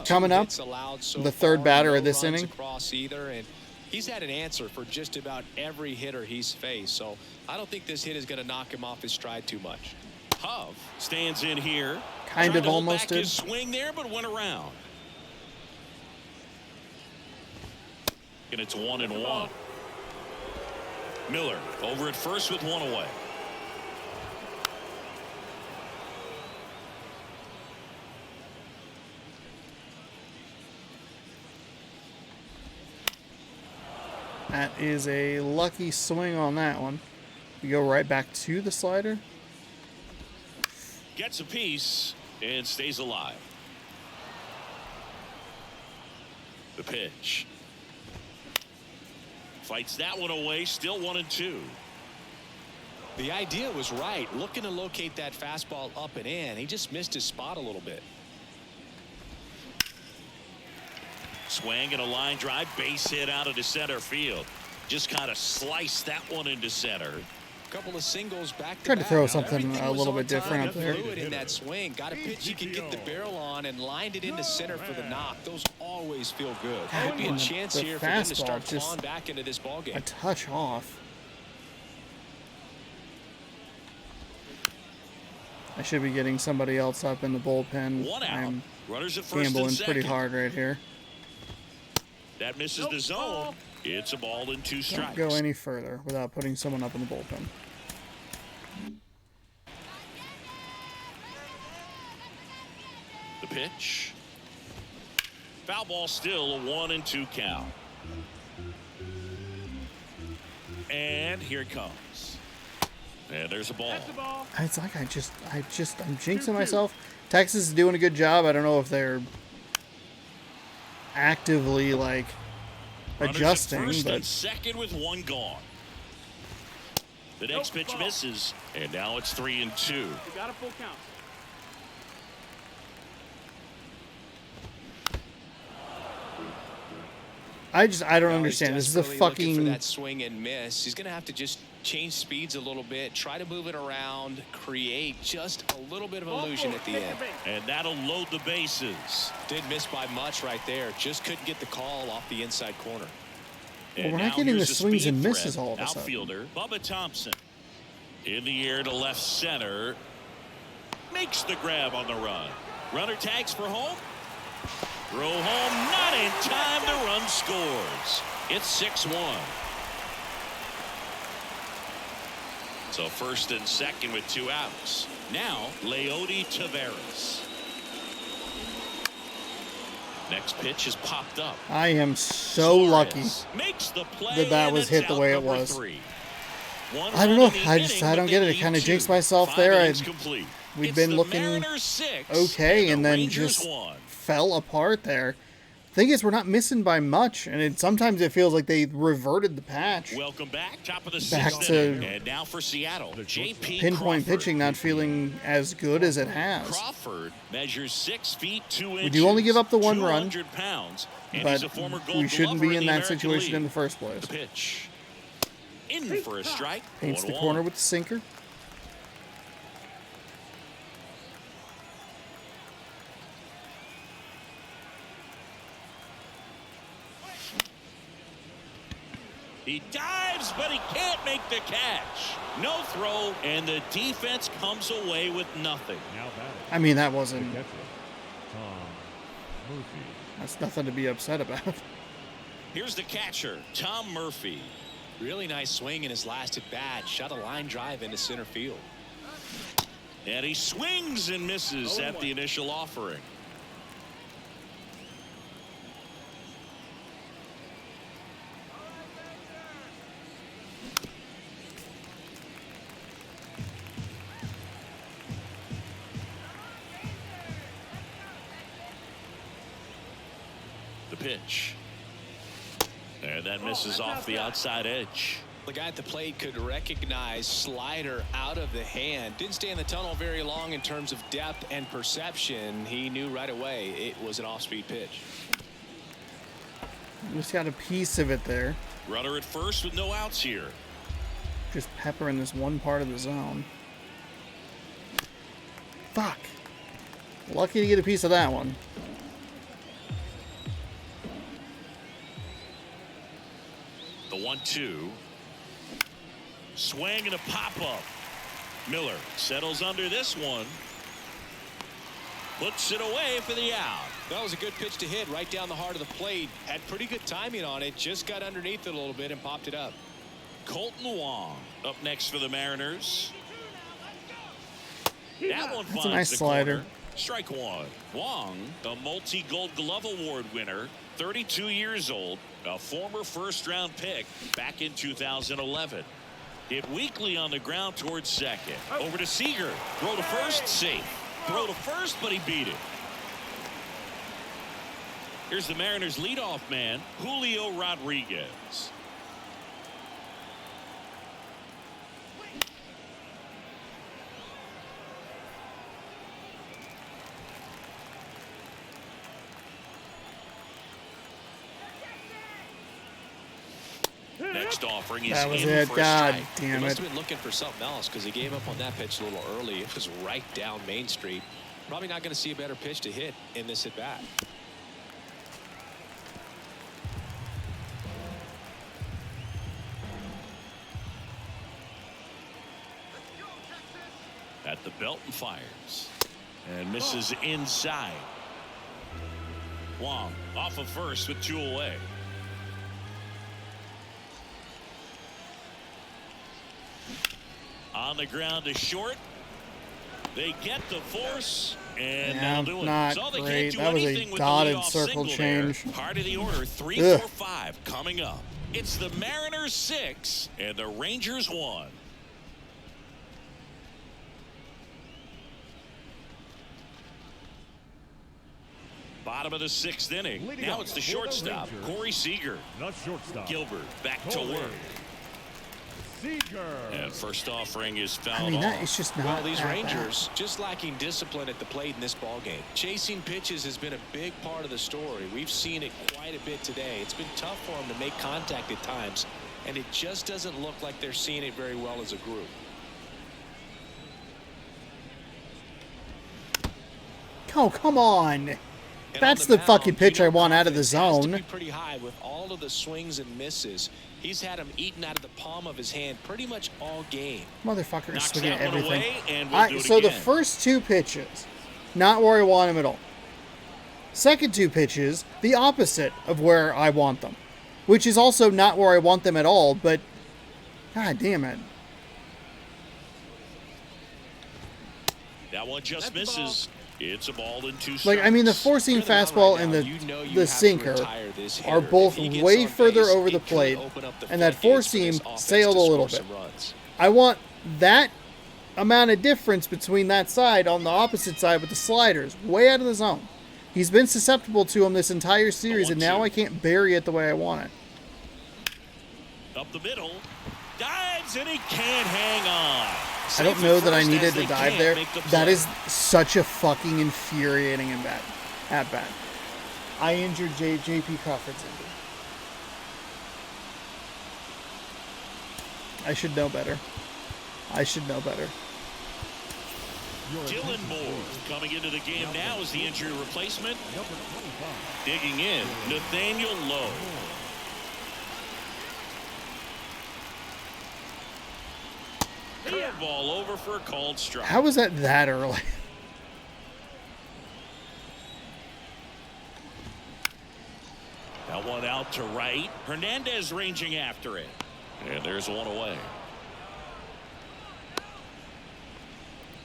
Coming up, the third batter of this inning. Across either, and he's had an answer for just about every hitter he's faced, so I don't think this hit is going to knock him off his stride too much. Hove stands in here. Kind Tried of to hold almost back did. his swing there, but went around. And it's 1-1. Miller over at first with one away. That is a lucky swing on that one. We go right back to the slider. Gets a piece and stays alive. The pitch. Fights that one away. Still 1-2. The idea was right. Looking to locate that fastball up and in. He just missed his spot a little bit. Swing and a line drive, base hit out into center field. Just kind of sliced that one into center. Couple of singles back to Tried to back. throw something Everything a was little on bit time different and up there. fluid in that swing. Got a pitch he could get the barrel on and lined it into center for the knock. Those always feel good. Could be a chance The here for them to fastball start just clawing back into this ball game. a touch off. I should be getting somebody else up in the bullpen. One out. I'm Runners at first and gambling second. pretty hard right here. That misses the zone. It's a ball and 2 Don't strikes. go any further without putting someone up in the bullpen. The pitch. Foul ball, still a 1-2 count. And here it comes. And there's a ball. That's the ball. It's like I'm jinxing myself. Texas is doing a good job. I don't know if they're actively like Runners adjusting, at first but and second with 1 gone. The next pitch ball. misses, and now it's 3-2. You got a full count. I don't Now understand. he's This is a desperately looking for fucking that swing and miss. He's going to have to just change speeds a little bit, try to move it around, create just a little bit of illusion at the end. And that'll load the bases. Did miss by much right there. Just couldn't get the call off the inside corner. And we're not now getting here's the a swings speed and misses threat. all of a sudden. Outfielder Bubba Thompson. In the air to left center. Makes the grab on the run. Runner tags for home. Throw home, not in time. The run scores. It's 6-1. So first and second with 2 outs. Now Leody Taveras. Next pitch is popped up. I am so lucky. Makes the play that was and hit it's the out way it number was. 3. One I don't run know. in the I inning, don't but get they it. I need kind of 2. jinxed myself 5 there. innings complete. We'd It's been the looking Mariners 6 okay, and the then Rangers just 1. fell apart there. Thing is, we're not missing by much, and sometimes it feels like they reverted the patch. Welcome back, top of the Back 6th to inning. And now for Seattle, J.P. Pinpoint Crawford. pitching not feeling as good as it has. Crawford measures 6 feet 2 inches. We do only give up the 1 run, 200 pounds, and but he's a former Gold we shouldn't Glover be in the that American situation League. in the first place. The pitch. In for a strike. Paints the 1-1. corner with the sinker. He dives, but he can't make the catch. No throw, and the defense comes away with nothing. Now batting. I mean, that The wasn't. catcher, Tom Murphy. That's nothing to be upset about. Here's the catcher, Tom Murphy. Really nice swing in his last at bat. Shot a line drive into center field. And he swings and misses at the initial offering. The pitch. And that misses off the outside edge. The guy at the plate could recognize slider out of the hand. Didn't stay in the tunnel very long in terms of depth and perception. He knew right away it was an off-speed pitch. Just got a piece of it there. Runner at first with no outs here. Just peppering this one part of the zone. Fuck. Lucky to get a piece of that one. The 1-2. Swing and a pop-up. Miller settles under this one. Puts it away for the out. That was a good pitch to hit right down the heart of the plate. Had pretty good timing on it. Just got underneath it a little bit and popped it up. Colton Wong up next for the Mariners. That one That's finds a nice the slider. corner. Strike 1. Wong, the multi-Gold Glove Award winner, 32 years old, a former first-round pick back in 2011. Hit weakly on the ground towards second. Over to Seager. Throw to first, safe. Throw to first, but he beat it. Here's the Mariners' leadoff man, Julio Rodriguez. Next offering is That was in it. for a God strike. He damn must it. have been looking for something else because he gave up on that pitch a little early. It was right down Main Street. Probably not going to see a better pitch to hit in this at bat. At the belt and fires. And misses inside. Wong off of first with 2 away. On the ground to short. They get the force. And Yeah, that'll do it. not So they great. can't do That was a anything with the dotted leadoff circle single there. change. Part of the order, 3, Ugh. 4, 5 coming up. It's the Mariners 6 and the Rangers 1. Bottom of the 6th inning. Leading Now up it's the for the shortstop, Rangers. Corey Seager. The shortstop. Gilbert back to Corey work. Seager. And first offering is I fouled mean, that off. is just not Well, these that bad. Rangers just lacking discipline at the plate in this ball game. Chasing pitches has been a big part of the story. We've seen it quite a bit today. It's been tough for them to make contact at times, and it just doesn't look like they're seeing it very well as a group. Oh, come on. And That's on the the fucking mound, pitch you I know want out of the confidence has to zone. be pretty high with all of the swings and misses. He's had them eaten out of the palm of his hand pretty much all game. Motherfucker is Knocks swinging at that one everything. away, and we'll do it So the again. first 2 pitches, not where I want them at all. Second 2 pitches, the opposite of where I want them. Which is also not where I want them at all, but god damn it. That one just misses. It's a ball in 2 strikes. Like, I mean, the four-seam You're the mound fastball right and now. the You know you the have to sinker retire this are hitter. both If he gets way on further base, over the it could plate, open up the and that floodgates for four-seam this offense sailed to a little score bit. some runs. I want that amount of difference between that side on the opposite side with the sliders, way out of the zone. He's been susceptible to them this entire series, and now I can't bury it the way I want it. Up the middle. Dives, and he can't hang on. I don't know that I Safe at needed first to as they dive can't there. make the That play. is such a fucking infuriating at bat. I injured JP Crawford's injured. I should know better. I should know better. Dylan Moore coming into the game now as the injury replacement. Number 25. Digging in, Nathaniel Lowe. Curveball over for a called strike. How was that early? That one out to right. Hernandez ranging after it. And there's one away.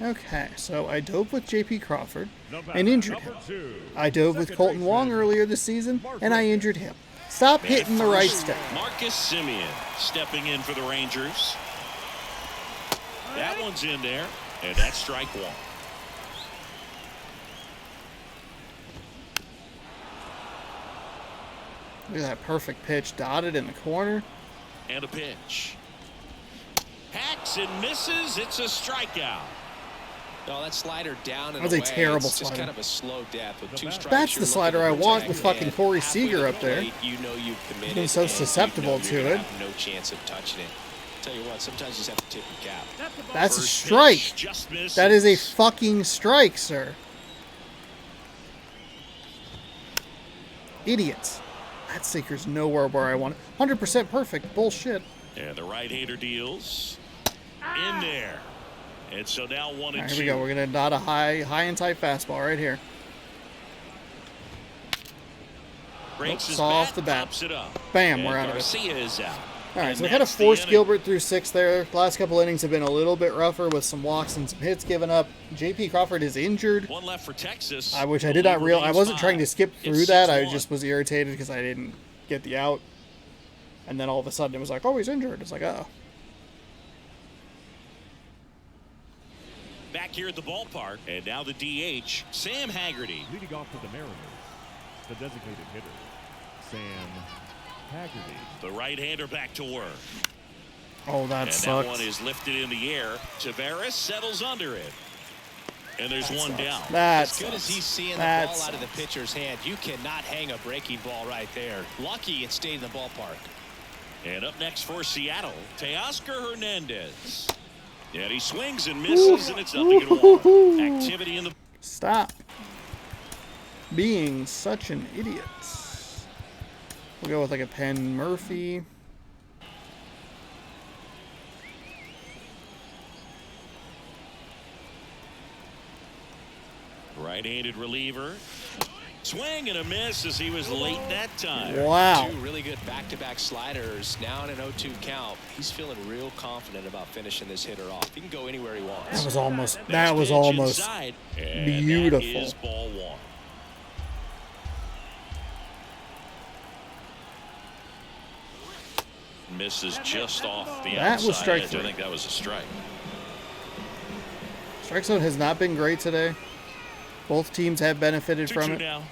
Okay, so I dove with JP Crawford The and injured him. number 2. I dove with Second Colton Wong baseman. earlier this season, and I injured him. Stop hitting the right stick. Marcus Simeon stepping in for the Rangers. That one's in there, and that's strike 1. Look at that perfect pitch, dotted in the corner. And a pitch. Hacks and misses. It's a strikeout. No, that slider down and That was a away. terrible It's just slider. kind of a slow death with 2 strikes. That's you're the slider looking I to want protect, with fucking and Corey halfway Seager to up the there. plate, you know you've committed. Been so and you know susceptible you're to gonna it. have no chance of touching it. Tell you what, sometimes you just have to tip your cap. That's the ball. That's a First strike. pitch just misses. That is a fucking strike, sir. Idiots. That sinker's nowhere where I want it. 100% perfect. Bullshit. And the right-hander deals in there. And so now 1 All and right, 2. here we go. We're going to dot a high and tight fastball right here. Breaks his Saw off bat, the bat. pops it up. Bam, And we're out of it. Garcia is out. All right, And so we kind of that's the forced inning. Gilbert through 6 there. Last couple innings have been a little bit rougher with some walks and some hits given up. JP Crawford is injured, One left for Texas. which I The did not lead realize. I remains wasn't 5. trying to skip It's through that. I 6-1. just was irritated because I didn't get the out. And then all of a sudden it was like, oh, he's injured. It's like, oh. Back here at the ballpark, and now the DH, Sam Haggerty. Leading off for the Mariners, the designated hitter, Sam Haggerty. The right-hander back to work. Oh, that And sucks. that one is lifted in the air. Tavares settles under it. And there's That one sucks. down. That As good as sucks. he's seeing the That ball out of the sucks. pitcher's hand, you cannot hang a breaking ball right there. Lucky it stayed in the ballpark. And up next for Seattle, Teoscar Hernandez. And he swings and misses, and it's nothing in one. Activity in the... Stop being such an idiot. We'll go with like a Penn Murphy. Right-handed reliever. Swing and a miss as he was late that time. Wow. Two really good back-to-back sliders. Now in an 0-2 count. He's feeling real confident about finishing this hitter off. He can go anywhere he wants. That was almost Inside, and beautiful. that is ball one. Misses just off the That outside was strike edge. three. I think that was a strike. Strike zone has not been great today. Both teams have benefited from 2-2 it. now.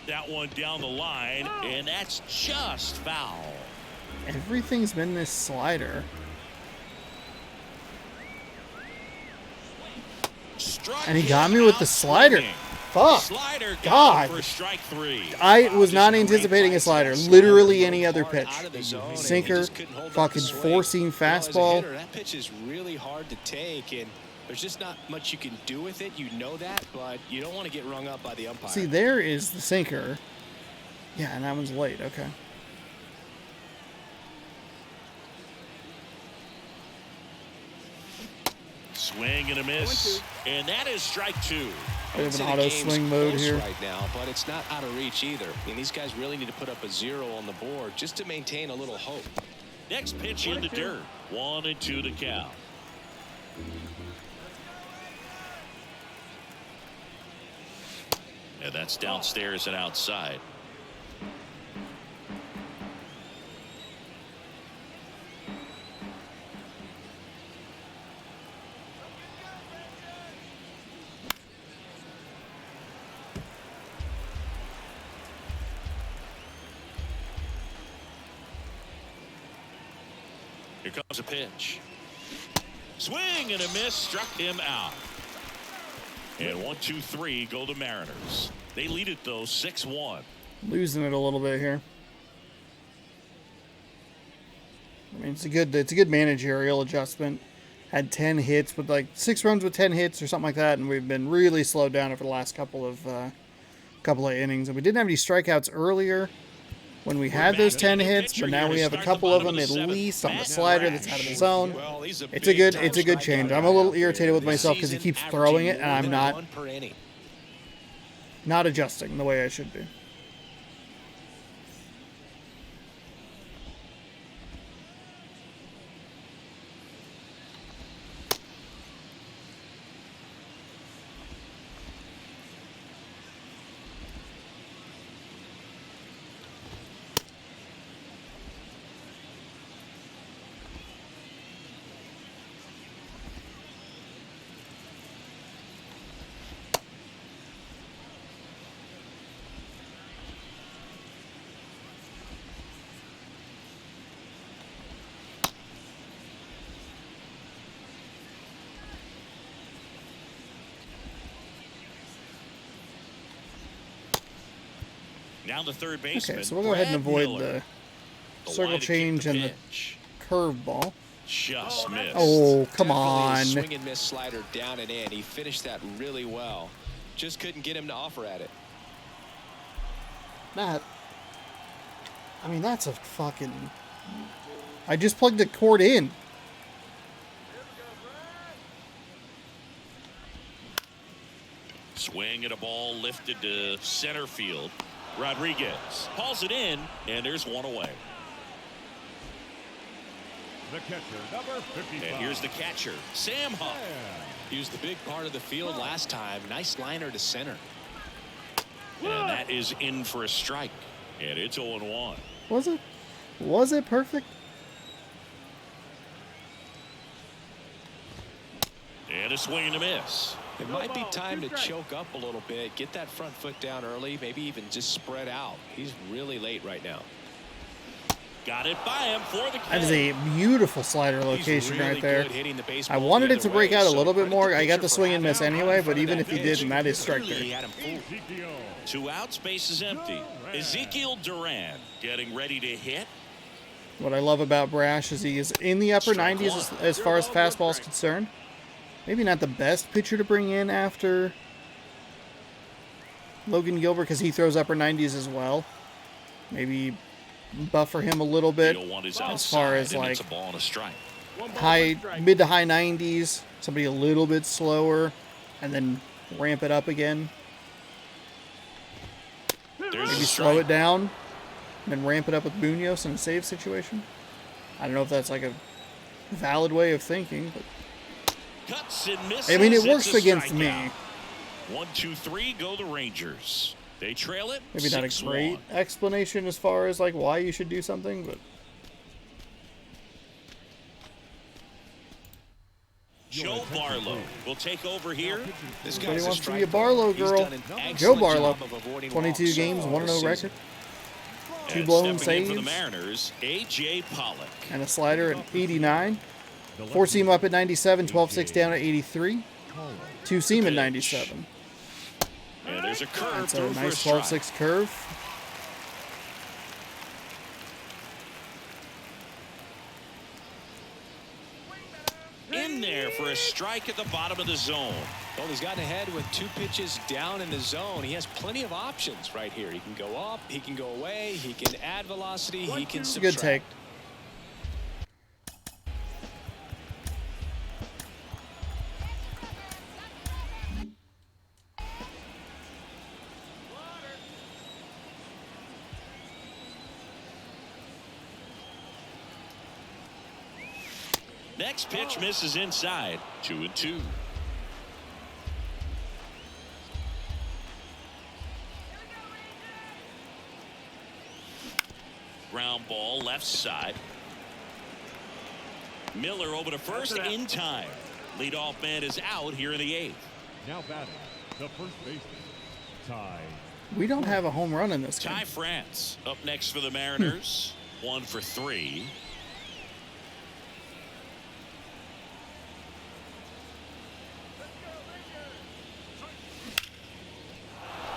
That one down the line, and that's just foul. Everything's been this slider. Struck And he got him me with out the slider. swinging. Fuck. Slider God. for strike three. I was not anticipating a slider. Literally any other pitch. Out of the zone, and he Sinker, just couldn't hold up the fucking swing. four-seam You know, as a fastball. hitter, that pitch is really hard to take, and there's just not much you can do with it. You know that, but you don't want to get rung up by the umpire. See, there is the sinker. Yeah, and that one's late. Okay. Swing and a miss, and that is strike two. Bit of I'd say an the auto game's swing mode close here. right now, but it's not out of reach either. I mean, these guys really need to put up a 0 on the board just to maintain a little hope. Next pitch in the dirt. 1-2 the count. And that's downstairs and outside. Here comes a pitch. Swing and a miss, struck him out. And 1-2-3 go the Mariners. They lead it though 6-1. Losing it a little bit here. I mean, it's a good managerial adjustment. Had 10 hits with like 6 runs with 10 hits or something like that, and we've been really slowed down over the last couple of innings. And we didn't have any strikeouts earlier when we had those 10 hits, but now we have a couple of them at least on the slider that's out of the zone. It's a good change. I'm a little irritated with myself because he keeps throwing it, and I'm not adjusting the way I should be. Now the third baseman. Okay, so we'll go ahead and avoid Miller. the circle change and the curveball. Just missed. Oh, come Definitely a on. swing and miss slider down and in. He finished that really well. Just couldn't get him to offer at it. That's a fucking... I just plugged the cord in. Swing at a ball lifted to center field. Rodriguez hauls it in, and there's one away. The catcher, number 55. And here's the catcher, Sam Huff. He was the big part of the field last time. Nice liner to center. And that is in for a strike. And it's 0-1. Was it perfect? And a swing and a miss. It might be time to choke up a little bit, get that front foot down early, maybe even just spread out. He's really late right now. Got it by him for the That is a beautiful slider location really right there. good hitting the baseball I wanted the it to other break way, out a so little bit credit more. the I got pitcher the for swing and having miss him out in anyway, front but of even that if he pitch. didn't, that is strike Clearly he three. had him fooled. 2 outs, base is empty. Ezekiel Duran getting ready to hit. What I love about Brash is he is in the upper Strike 90s one. as far as fastball is concerned. Maybe not the best pitcher to bring in after Logan Gilbert because he throws upper 90s as well. Maybe buffer him a little bit Deal one is as far outside, as and like it's a ball and a strike. mid to high 90s, somebody a little bit slower, and then ramp it up again. There's Maybe a slow strike. it down, and then ramp it up with Munoz in a save situation. I don't know if that's like a valid way of thinking, but Cuts and misses. I mean, it It's works a against me. strikeout. 1, 2, 3, go the Rangers. They trail it. Maybe not a 6-1. great explanation as far as like why you should do something, but Joe Barlow will take over here. This Nobody guy's wants to be a striker. Barlow He's girl. done an Joe excellent Barlow, job of avoiding 22 walks games, all 1-0 season. record, 2 And blown stepping in for the saves, Mariners, A.J. Pollock. and a slider at 89. 4-seam up at 97, 12-6 down at 83. 2-seam at 97. And there's a curve That's a through for a nice strike. 12-6 curve. In there for a strike at the bottom of the zone. Well, he's gotten ahead with 2 pitches down in the zone. He has plenty of options right here. He can go up, he can go away, he can add velocity, he can It's a good take. subtract. Next pitch misses inside. 2-2. Ground ball left side. Miller over to first in time. Leadoff man is out here in the 8th. Now batting, the first baseman, Ty. We don't have a home run in this game. Ty France up next for the Mariners. 1 for 3.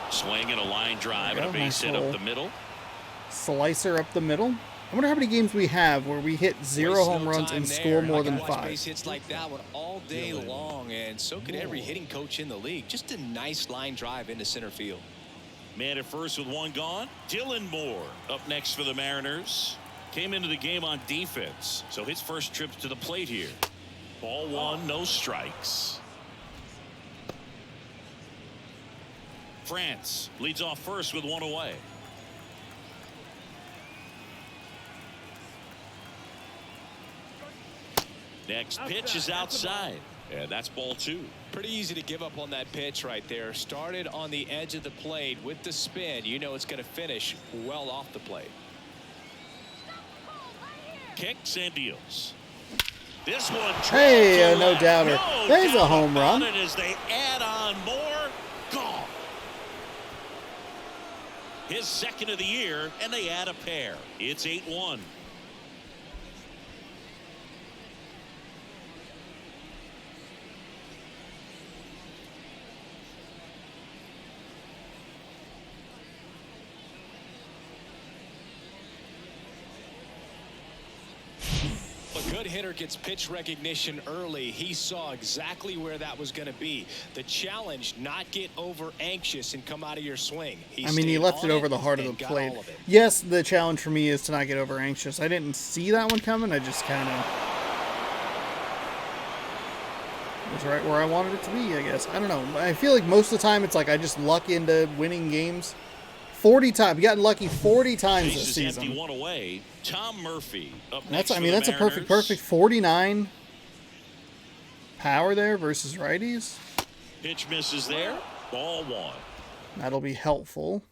Swing and a line drive and a base Nice hit up hole. the middle. Slicer up the middle. I wonder how many games we have where we hit 0 Waste home no runs time and there. score more I can than watch 5. base hits like that one all day long, and so could every hitting coach in the league. Just a nice line drive into center field. Man at first with 1 gone. Dylan Moore up next for the Mariners. Came into the game on defense, so his first trip to the plate here. Ball 1, no strikes. France leads off first with 1 away. Next pitch is outside, and that's ball 2. Pretty easy to give up on that pitch right there. Started on the edge of the plate with the spin. You know it's going to finish well off the plate. Kicks and deals. This one. Hey, drilled to no left. doubter. No There's a doubt home about run. it as they add on more. Gone. His second of the year, and they add a pair. It's 8-1. A good hitter gets pitch recognition early. He saw exactly where that was going to be. The challenge, not get over anxious and come out of your swing. I mean, he left it over the heart of the and got plate. all of it. Yes, the challenge for me is to not get over anxious. I didn't see that one coming. I just kind of was right where I wanted it to be, I guess. I don't know. I feel like most of the time it's like I just luck into winning games. 40 times. We've gotten lucky 40 times this Bases empty, season. 1 away. Tom Murphy up next. I mean, for that's the a Mariners. perfect 49 power there versus righties. Pitch misses there. Ball 1. That'll be helpful.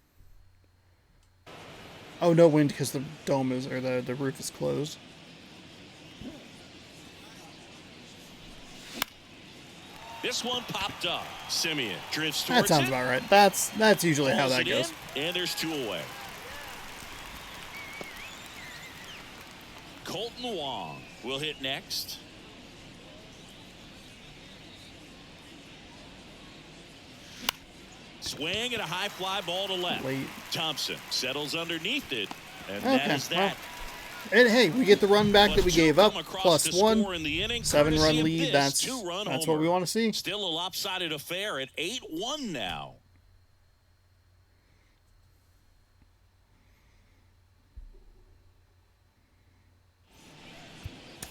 Oh, no wind because the dome is, or the roof is closed. This one popped up. Simeon drifts That towards sounds it. about right. That's usually how Pulls that it goes. in, and there's 2 away. Colton Wong will hit next. Swing and a high fly ball to left. Late. Thompson settles underneath it, and Okay, that is that. And hey, we get the run back that we gave up, plus one, +1, 7-run lead. That's what we want to see. Still a lopsided affair at 8-1 now.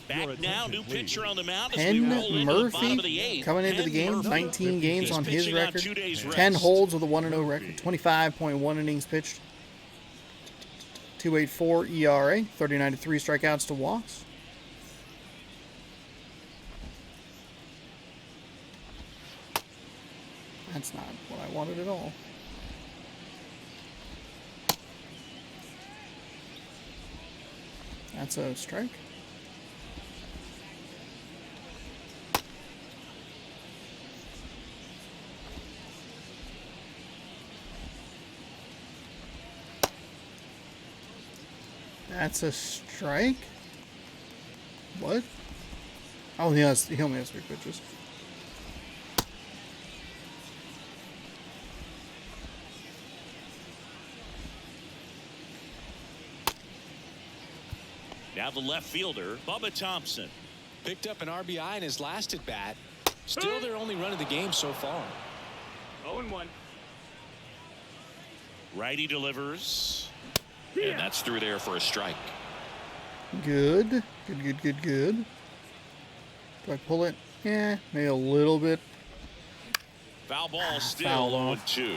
Back now, new pitcher on the mound. Penn Murphy coming into the game, 19 games on his record, 10 holds with a 1-0 record, 25.1 innings pitched, 2.84 ERA, 39 to 3 strikeouts to walks. That's not what I wanted at all. That's a strike. That's a strike? What? Oh, he only has 3 pitches. Now the left fielder, Bubba Thompson. Picked up an RBI in his last at bat. Still their only run of the game so far. 0-1. Righty delivers. And that's through there for a strike. Good. Good. Do I pull it? Yeah, maybe a little bit. Foul ball still Foul off. 0-2.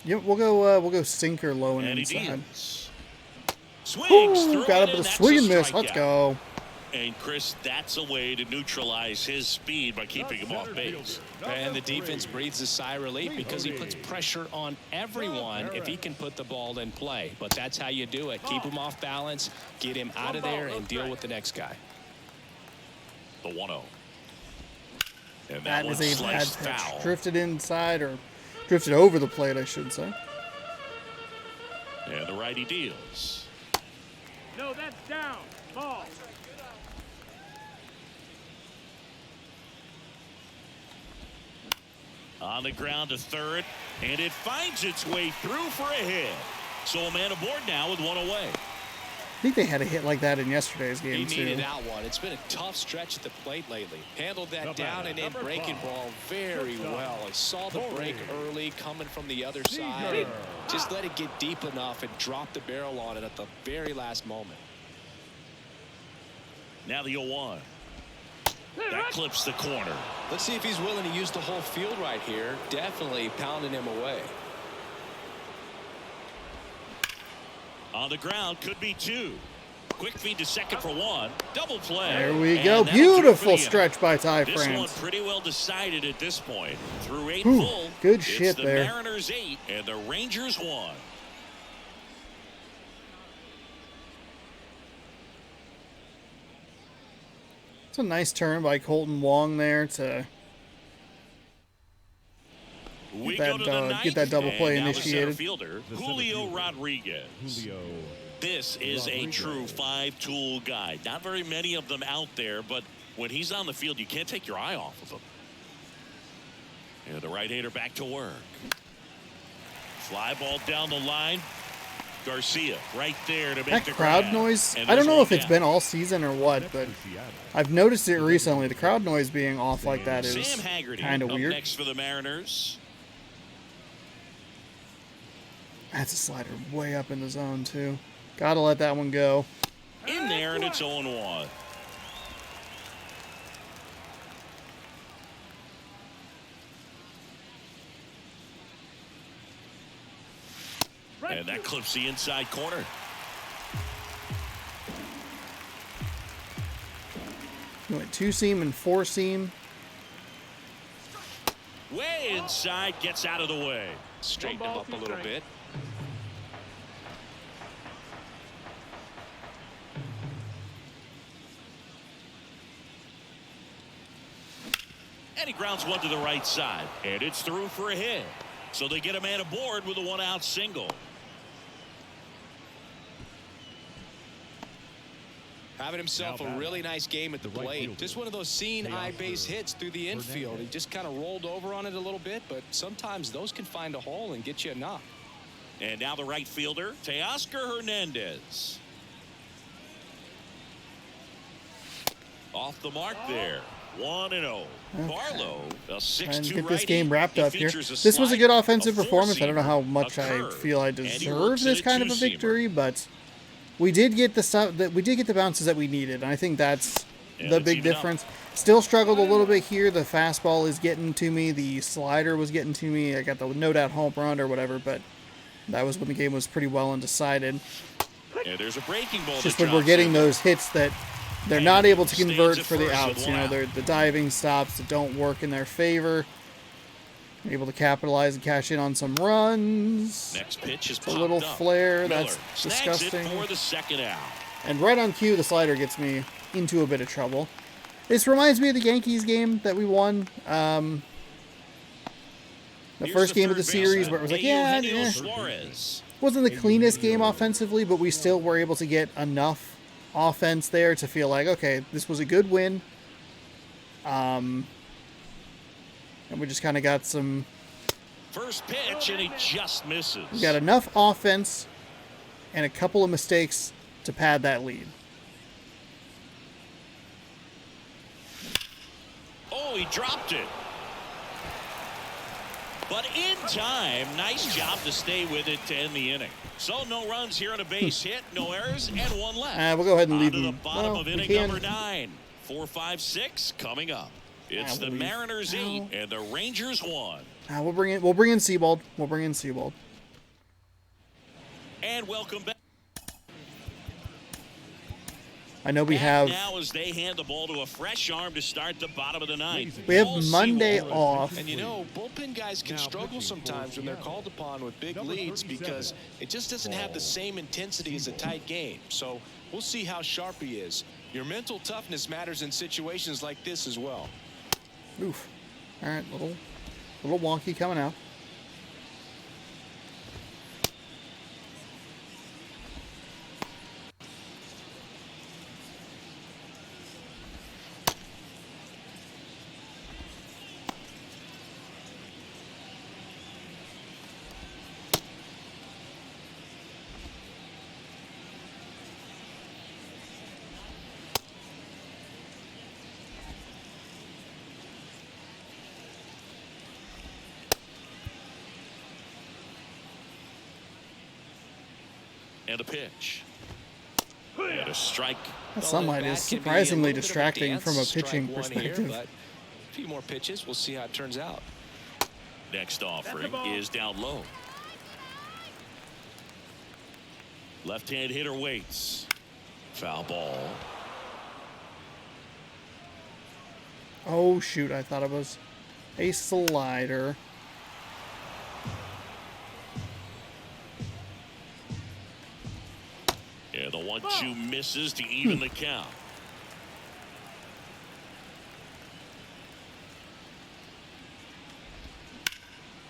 Yep, we'll go sinker low and And he inside. deals. Swings through Got it, up with and a that's swing and miss. Let's strikeout. go. And Chris, that's a way to neutralize his speed by keeping him off base. And the defense breathes a sigh of relief because he puts pressure on everyone if he can put the ball in play. But that's how you do it. Keep him off balance, get him out of there, and deal with the next guy. The 1-0. And That that is one a bad sliced pitch. foul. Drifted inside, or drifted over the plate, I should say. And the righty deals. No, that's down. Ball. On the ground to third, and it finds its way through for a hit. So a man aboard now with one away. I think they had a hit like that in yesterday's He game, needed too. that one. It's been a tough stretch at the plate lately. Handled that down and in breaking ball very well. I saw the break early coming from the other side. And just let it get deep enough and drop the barrel on it at the very last moment. Now the 0-1. That clips the corner. Let's see if he's willing to use the whole field right here. Definitely pounding him away. On the ground, could be 2. Quick feed to second for 1. Double play. There we And go. that'll do it for Beautiful the stretch by Ty This one France. pretty well decided at this point. Through 8 Whew, full. good it's shit the there. Mariners 8 and the Rangers 1. It's a nice turn by Colton Wong there to We that, go to the ninth, get that double play and now the center initiated. fielder, Julio Rodriguez. Julio. This is a true 5-tool guy. Not very many of them out there, but when he's on the field, you can't take your eye off of him. And the right-hander back to work. Fly ball down the line. Garcia right there to make that the crowd grab. noise. And I don't there's know if one it's down. been all season or what, but I've noticed it recently. The crowd noise being off like that is Sam Haggerty kind of up weird. next for the Mariners. That's a slider way up in the zone, too. Gotta let that one go. In there, and it's 0-1. And that clips the inside corner. You went 2-seam and 4-seam. Way inside, gets out of the way. Straighten him up a little bit. And he grounds one to the right side. And it's through for a hit. So they get a man aboard with a 1-out single. Having himself a really nice game at the plate. Just one of those seeing eye base hits through the infield. He just kind of rolled over on it a little bit, but sometimes those can find a hole and get you a knock. And now the right fielder, Teoscar Hernandez. Off the mark there. 1-0. Barlow, a 6-2 And get this righty. game wrapped He up here. features a This was a good slider, offensive a performance. I don't know how four-seamer, much a I curve, feel I and he deserve works this at kind of a two-seamer. victory, but we did get the stuff that we did get the bounces that we needed, and I think that's And the it's big even up. difference. Still struggled a little bit here. The fastball is getting to me. The slider was getting to me. I got the no doubt home run or whatever, but that was when the game was pretty well undecided. And there's a breaking ball. Just that when we're drops getting in. those hits that they're And not able to stays convert at for the first with outs. one You know, out. they're the diving stops that don't work in their favor. Able to capitalize and cash in on some runs. Next pitch is A little popped up. flare. Miller That's snags disgusting. it for the second out. And right on cue, the slider gets me into a bit of trouble. This reminds me of the Yankees game that we won. The Here's first game of third the series baseman, where it was like, yeah, Eugenio eh. Suarez. Wasn't the cleanest game offensively, but we still were able to get enough offense there to feel like, okay, this was a good win. And we just kind of got some, First pitch, and he just misses. we got enough offense and a couple of mistakes to pad that lead. Oh, he dropped it. But in time, nice job to stay with it to end the inning. So no runs here on a base hit, no errors, and one left. We'll go ahead and On leave to the him. bottom Well, of we inning can. number 9. 4, 5, 6 coming up. It's the we'll leave. Mariners 8 and the Rangers 1. We'll bring in Seabold. We'll bring in Seabold. And welcome back. I know we Back have now as they hand the ball to a fresh arm to start the bottom of the ninth. we have Paul Monday Sewell. off. And you know, bullpen guys can struggle sometimes when they're called upon with big leads because it just doesn't have the same intensity as a tight game. So we'll see how sharp he is. Your mental toughness matters in situations like this as well. Oof. All right, little wonky coming out. And a pitch. And a strike. That sunlight is surprisingly distracting from a Strike pitching one perspective. Here, but a few more pitches. We'll see how it turns out. Next offering is down low. Left-hand hitter waits. Foul ball. Oh shoot, I thought it was a slider. Yeah, the 1-2 misses to even the count.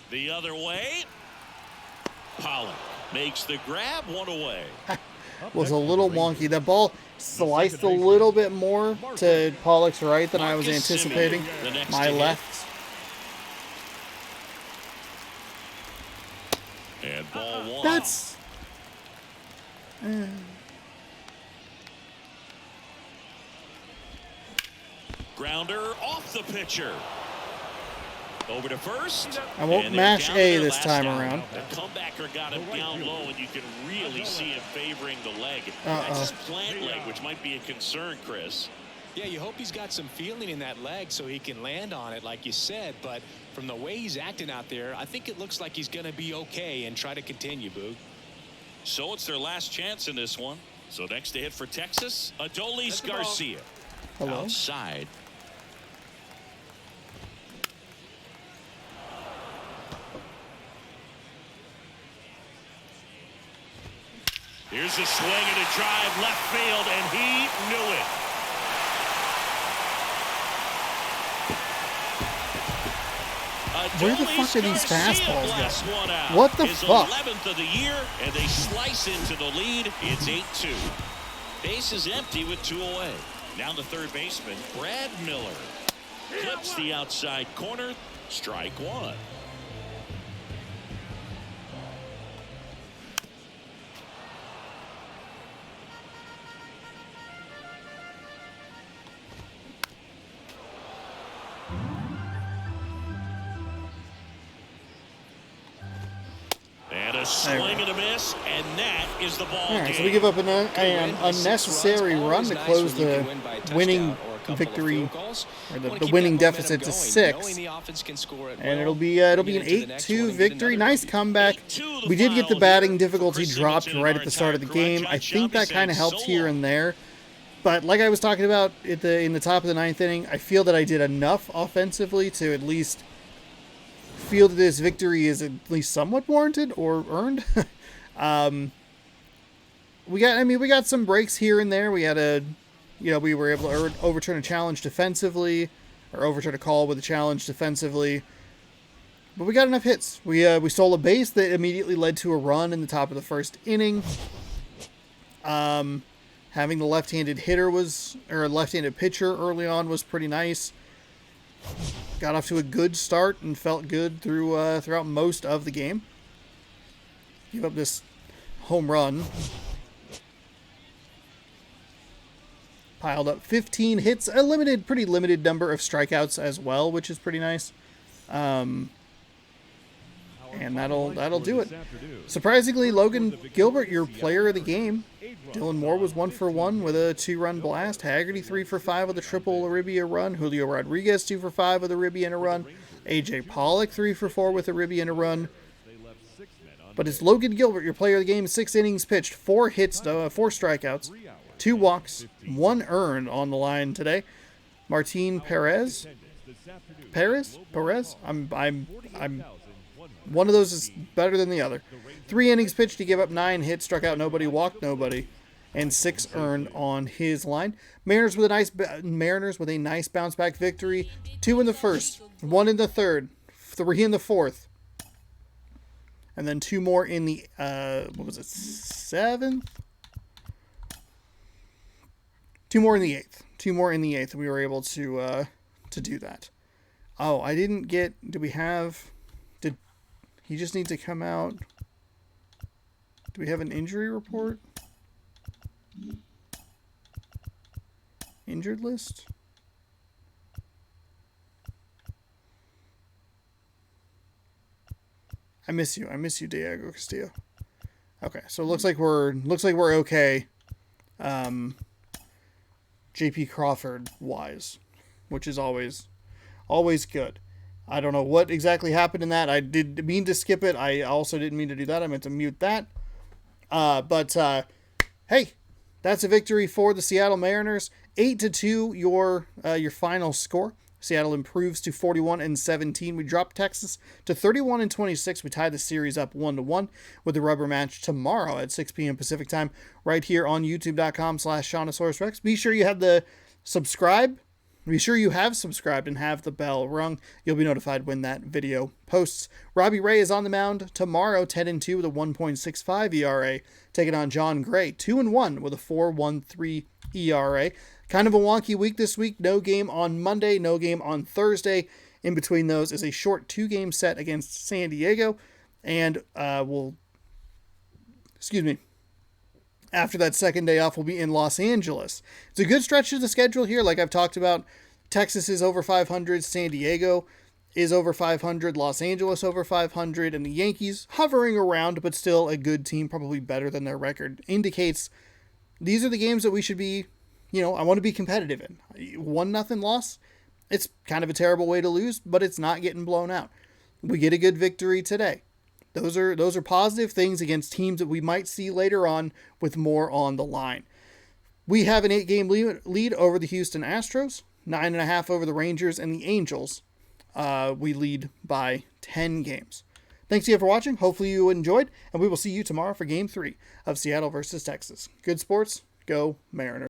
The other way. Pollock makes the grab, one away. Was a little wonky. That ball sliced a little bit more to Pollock's right than I was Marcus anticipating. Semien, the next My to hit. left. And ball one. That's Grounder off the pitcher. Over to first. I won't And they're mash down A there this last time out. around. The comebacker got him down low, and you can really see him favoring the leg. Uh-oh. That's his plant leg, which might be a concern, Chris. Yeah, you hope he's got some feeling in that leg so he can land on it, like you said. But from the way he's acting out there, I think it looks like he's going to be okay and try to continue, Boog. So it's their last chance in this one. So next to hit for Texas, Adolis Garcia. hello. Outside. Here's a swing and a drive left field, and he knew it. Where the fuck are these Garcia fastballs blasts going? one out. What the His fuck? 11th of the year, and they slice into the lead. It's 8-2. Base is empty with 2 away. Now the third baseman, Brad Miller. Clips the outside corner. Strike one. And a swing and a miss, and that is the ball All right, game. so we give up an unnecessary run to close the winning victory, or the winning deficit to 6. And it'll be an 8-2 victory. Nice comeback. We did get the batting difficulty dropped right at the start of the game. I think that kind of helped here and there. But like I was talking about in the top of the 9th inning, I feel that I did enough offensively to at least feel that this victory is at least somewhat warranted or earned. We got some breaks here and there. We had we were able to overturn a challenge defensively, or overturn a call with a challenge defensively. But we got enough hits. We stole a base that immediately led to a run in the top of the 1st inning. Having the left-handed pitcher early on was pretty nice. Got off to a good start and felt good throughout most of the game. Give up this home run. Piled up 15 hits, a pretty limited number of strikeouts as well, which is pretty nice. And that'll do it. Surprisingly, Logan Gilbert, your player of the game. Dylan Moore was 1 for 1 with a 2-run blast. Haggerty 3 for 5 with a triple Aribia run. Julio Rodriguez 2 for 5 with a Ribby and a run. AJ Pollock 3 for 4 with a Ribby and a run. But it's Logan Gilbert, your player of the game. 6 innings pitched, 4 hits, 4 strikeouts, 2 walks, 1 earned on the line today. Martin Perez. I'm one of those is better than the other. 3 innings pitched, he gave up 9 hits, struck out nobody, walked nobody, and 6 earned on his line. Mariners with a nice bounce back victory. 2 in the 1st, 1 in the 3rd, 3 in the 4th, and then 2 more in the 7th? 2 more in the 8th. 2 more in the 8th. We were able to do that. Oh, I didn't get. Do we have? Did he just need to come out? Do we have an injury report? Injured list? I miss you. I miss you, Diego Castillo. Okay, so it looks like we're okay. JP Crawford wise, which is always good. I don't know what exactly happened in that. I did mean to skip it. I also didn't mean to do that. I meant to mute that. But hey, that's a victory for the Seattle Mariners. 8-2 your final score. Seattle improves to 41-17. We dropped Texas to 31-26. We tied the series up 1-1 with the rubber match tomorrow at 6 p.m. Pacific time right here on youtube.com/ShaunosaurusRex. Be sure you have the subscribe. Be sure you have subscribed and have the bell rung. You'll be notified when that video posts. Robbie Ray is on the mound tomorrow, 10-2 with a 1.65 ERA, taking on John Gray, 2-1 with a 4.13 ERA. Kind of a wonky week this week. No game on Monday, no game on Thursday. In between those is a short 2-game set against San Diego, and after that second day off, we'll be in Los Angeles. It's a good stretch of the schedule here. Like I've talked about, Texas is over 500, San Diego is over 500, Los Angeles over 500, and the Yankees hovering around, but still a good team, probably better than their record indicates. These are the games that we should be, I want to be competitive in. 1-0 loss, it's kind of a terrible way to lose, but it's not getting blown out. We get a good victory today. Those are positive things against teams that we might see later on with more on the line. We have an 8-game lead over the Houston Astros, 9.5 over the Rangers and the Angels. We lead by 10 games. Thanks again for watching. Hopefully you enjoyed, and we will see you tomorrow for Game 3 of Seattle versus Texas. Good sports. Go Mariners.